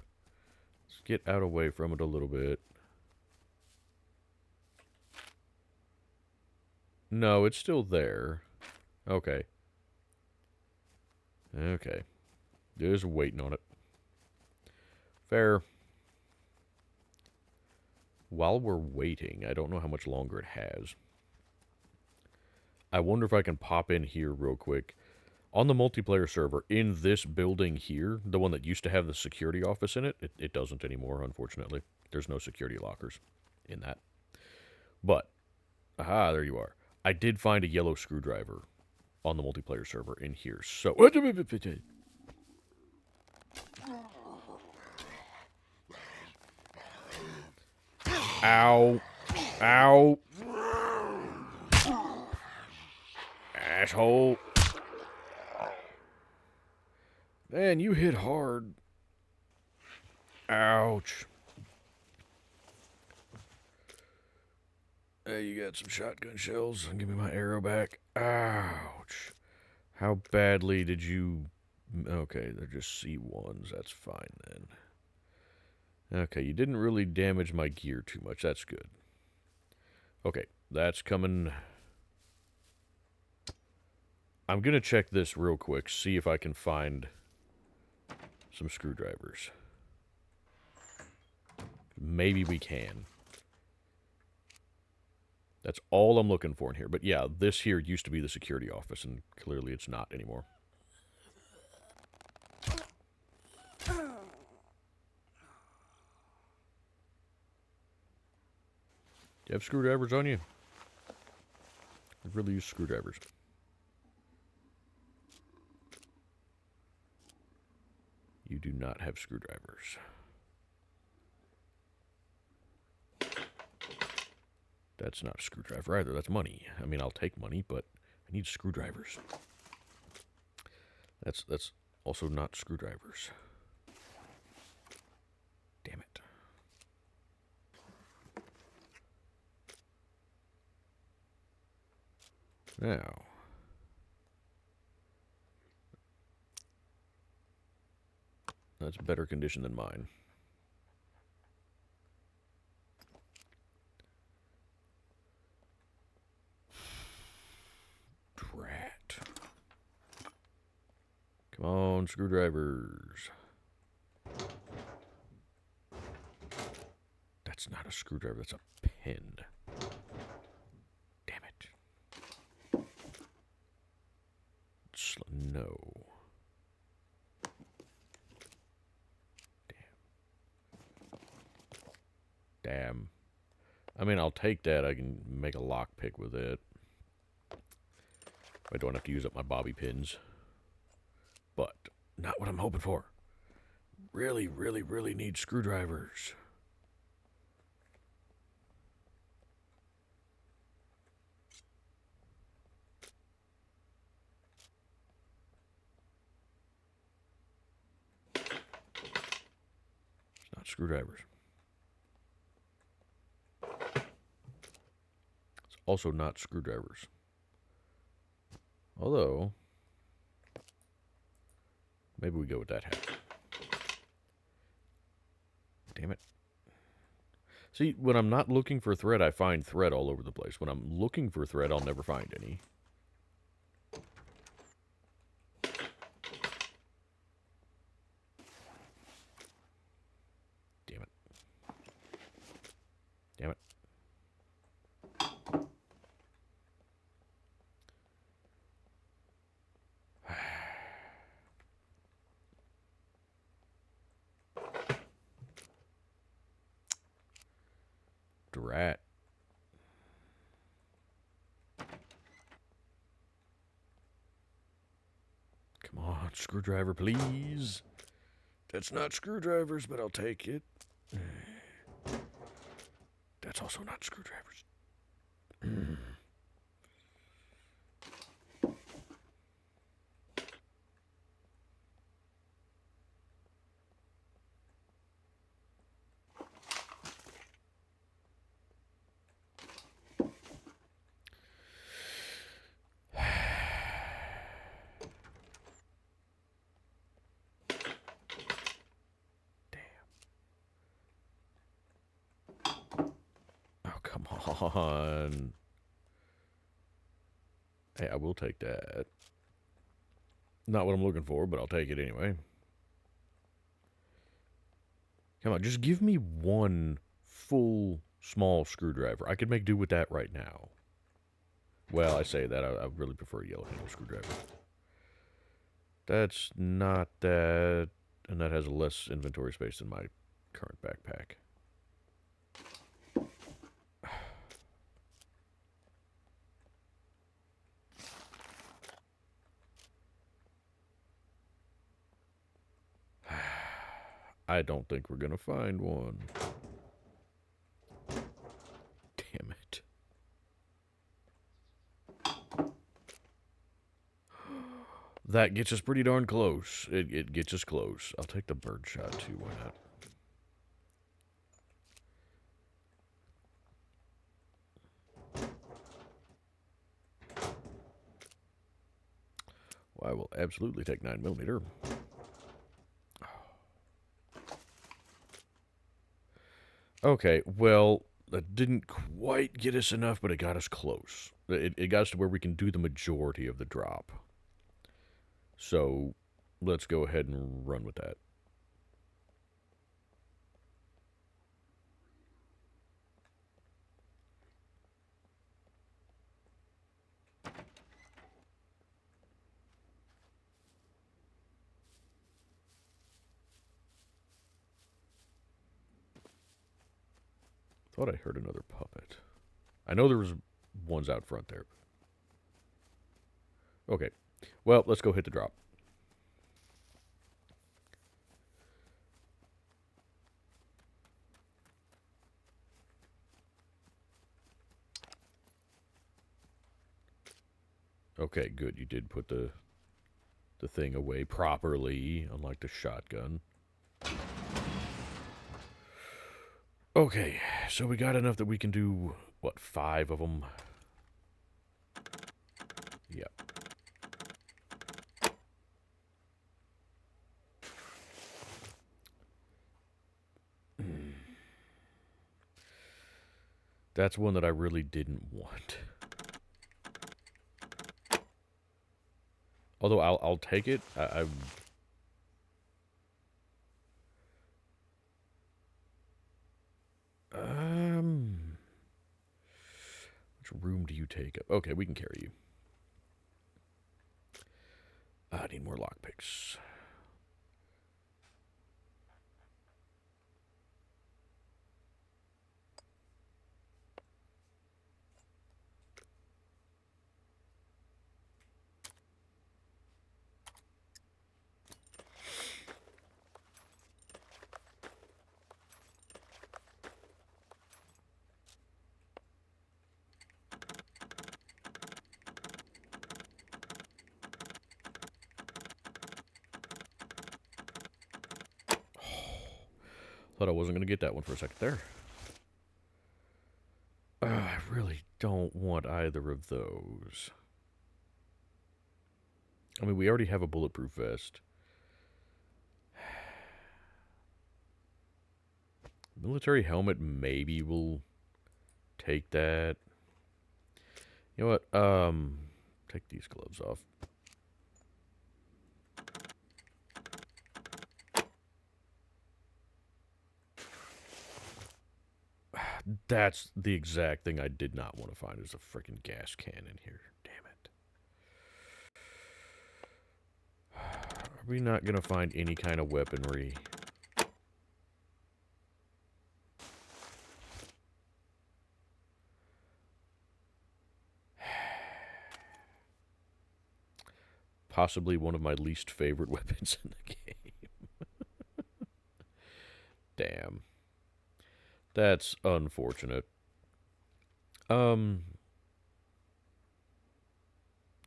Let's get out away from it a little bit. No, it's still there. Okay. Okay. Just waiting on it. Fair. While we're waiting, I don't know how much longer it has. I wonder if I can pop in here real quick. On the multiplayer server, in this building here, the one that used to have the security office in it, it doesn't anymore, unfortunately. There's no security lockers in that. But, aha, there you are. I did find a yellow screwdriver on the multiplayer server in here. So, ow, ow, asshole. Man, you hit hard. Ouch. Hey, you got some shotgun shells? Give me my arrow back. Ouch. How badly did you... Okay, they're just C1s. That's fine then. Okay, you didn't really damage my gear too much. That's good. Okay, that's coming... I'm going to check this real quick, see if I can find some screwdrivers. Maybe we can. That's all I'm looking for in here. But yeah, this here used to be the security office, and clearly it's not anymore. Do you have screwdrivers on you? I really use screwdrivers. You do not have screwdrivers. That's not a screwdriver either. That's money. I mean, I'll take money, but I need screwdrivers. That's also not screwdrivers. Damn it. Now. That's better condition than mine. Drat. Come on, screwdrivers. That's not a screwdriver, that's a pin. Damn it. No. Damn. I mean, I'll take that. I can make a lockpick with it. I don't have to use up my bobby pins. But not what I'm hoping for. Really, really, really need screwdrivers. It's not screwdrivers. It's also not screwdrivers. Although, maybe we go with that hat. Damn it. See, when I'm not looking for thread, I find thread all over the place. When I'm looking for thread, I'll never find any. stuffed rat. Come on, screwdriver, please. That's not screwdrivers, but I'll take it. That's also not screwdrivers. Oh, come on. Hey, I will take that. Not what I'm looking for, but I'll take it anyway. Come on, just give me one full small screwdriver. I could make do with that right now. Well, I say that. I really prefer a yellow handle screwdriver. That's not that. And that has less inventory space than my current backpack. I don't think we're gonna find one. Damn it. That gets us pretty darn close. It gets us close. I'll take the bird shot too, why not? Well, I will absolutely take 9mm. Okay, well, that didn't quite get us enough, but it got us close. It got us to where we can do the majority of the drop. So, let's go ahead and run with that. Thought I heard another puppet. I know there was ones out front there. Okay. Well, let's go hit the drop. Okay, good. You did put the thing away properly, unlike the shotgun. Okay, so we got enough that we can do, what, 5 of them? Yep. That's one that I really didn't want. Although I'll take it. Which room do you take up? Okay, we can carry you. I need more lockpicks. Thought I wasn't going to get that one for a second there. I really don't want either of those. I mean, we already have a bulletproof vest. Military helmet, maybe we'll take that. You know what? Take these gloves off. That's the exact thing I did not want to find, is a freaking gas cannon here. Damn it. Are we not going to find any kind of weaponry? possibly one of my least favorite weapons in the game. Damn. That's unfortunate. Um,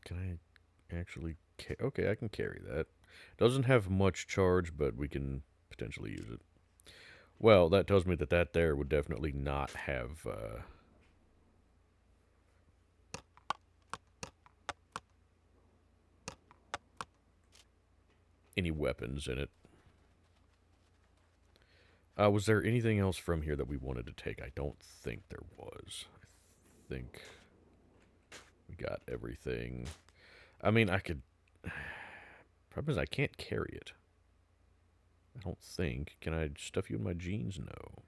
can I actually... Okay, I can carry that. Doesn't have much charge, but we can potentially use it. Well, that tells me that that there would definitely not have... any weapons in it. Was there anything else from here that we wanted to take? I don't think there was. I think we got everything. I mean, I could... Problem is I can't carry it. I don't think. Can I stuff you in my jeans? No.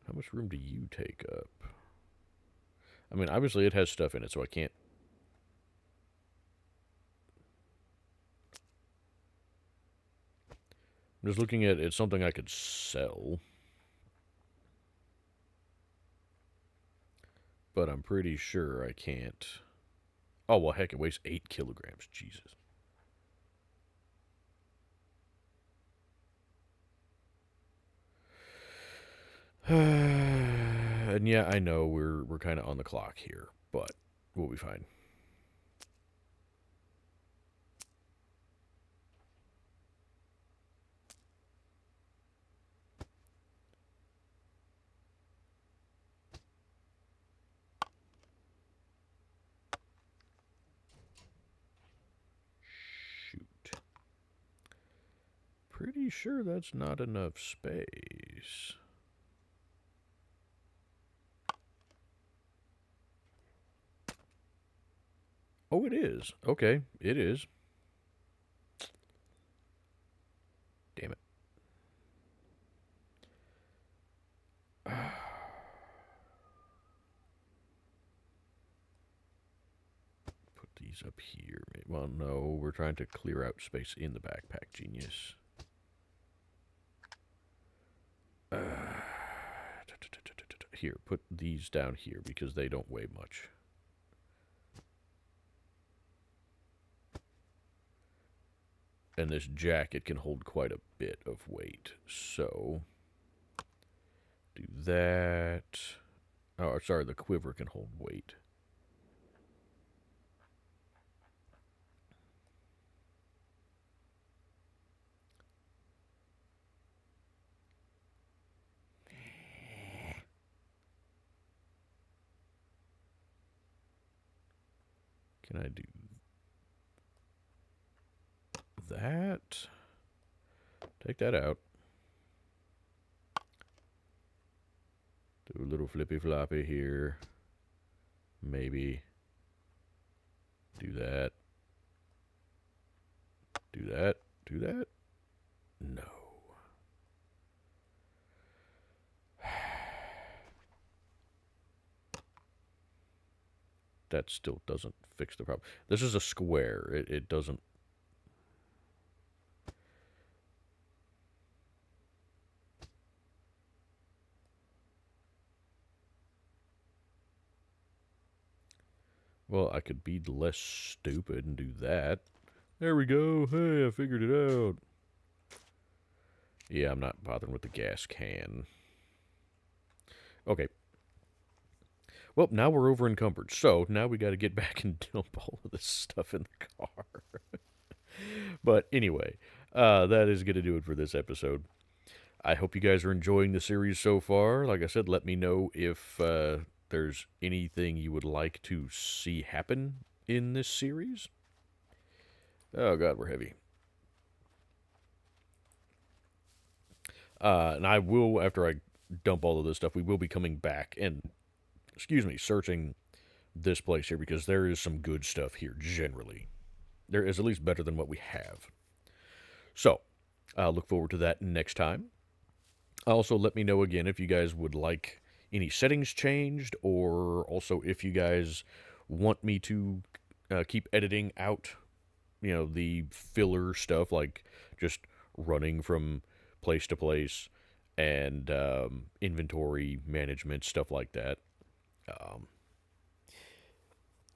How much room do you take up? I mean, obviously it has stuff in it, so I can't... I'm just looking at it's something I could sell. But I'm pretty sure I can't. Oh, well, heck, it weighs 8 kilograms. Jesus. And yeah, I know we're kind of on the clock here, but we'll be fine. Shoot. Pretty sure that's not enough space. Oh, it is. Okay, it is. Damn it. Put these up here. Well, no, we're trying to clear out space in the backpack, genius. Here, put these down here because they don't weigh much. And this jacket can hold quite a bit of weight. So, do that. Oh, sorry, the quiver can hold weight. Can I do that? Take that out. Do a little flippy floppy here. Maybe. Do that. Do that. Do that. No. That still doesn't fix the problem. This is a square. It doesn't... Well, I could be less stupid and do that. There we go. Hey, I figured it out. Yeah, I'm not bothering with the gas can. Okay. Well, now we're over encumbered. So now we got to get back and dump all of this stuff in the car. But anyway, that is going to do it for this episode. I hope you guys are enjoying the series so far. Like I said, let me know if there's anything you would like to see happen in this series. Oh, God, we're heavy. And I will, after I dump all of this stuff, we will be coming back and, searching this place here because there is some good stuff here generally. There is at least better than what we have. So, I'll look forward to that next time. Also, let me know again if you guys would like any settings changed, or also if you guys want me to keep editing out, the filler stuff, like just running from place to place and inventory management, stuff like that. Um,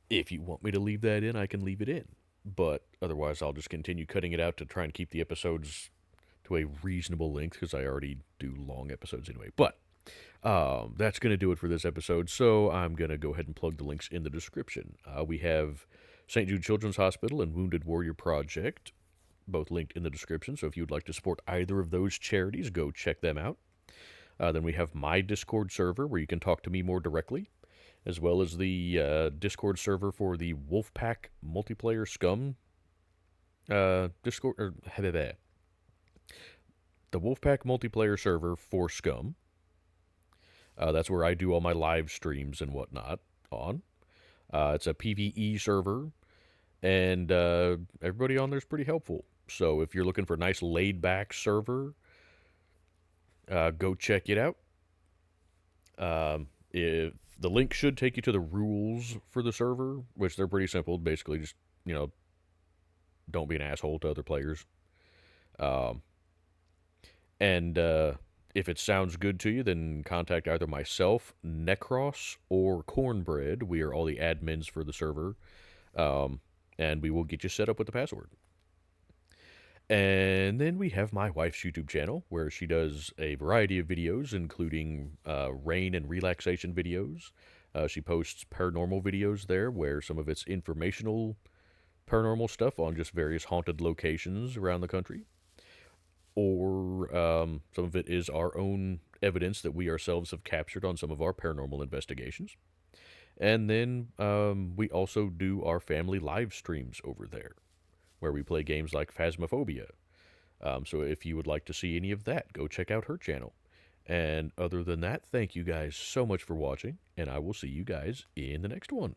if you want me to leave that in, I can leave it in. But otherwise, I'll just continue cutting it out to try and keep the episodes to a reasonable length because I already do long episodes anyway. But that's going to do it for this episode. So I'm going to go ahead and plug the links in the description. We have St. Jude Children's Hospital and Wounded Warrior Project, both linked in the description. So if you'd like to support either of those charities, go check them out. Then we have my Discord server where you can talk to me more directly, as well as the Discord server for the Wolfpack multiplayer SCUM Discord, or the Wolfpack multiplayer server for SCUM. That's where I do all my live streams and whatnot on. It's a PvE server, and everybody on there is pretty helpful. So if you're looking for a nice laid back server, go check it out. If the link should take you to the rules for the server, which they're pretty simple. Basically, just don't be an asshole to other players. Um, and if it sounds good to you, then contact either myself, Necros, or Cornbread. We are all the admins for the server, and we will get you set up with the password. And then we have my wife's YouTube channel, where she does a variety of videos, including rain and relaxation videos. She posts paranormal videos there, where some of it's informational paranormal stuff on just various haunted locations around the country. Or some of it is our own evidence that we ourselves have captured on some of our paranormal investigations. And then we also do our family live streams over there, where we play games like Phasmophobia. So if you would like to see any of that, go check out her channel. And other than that, thank you guys so much for watching, and I will see you guys in the next one.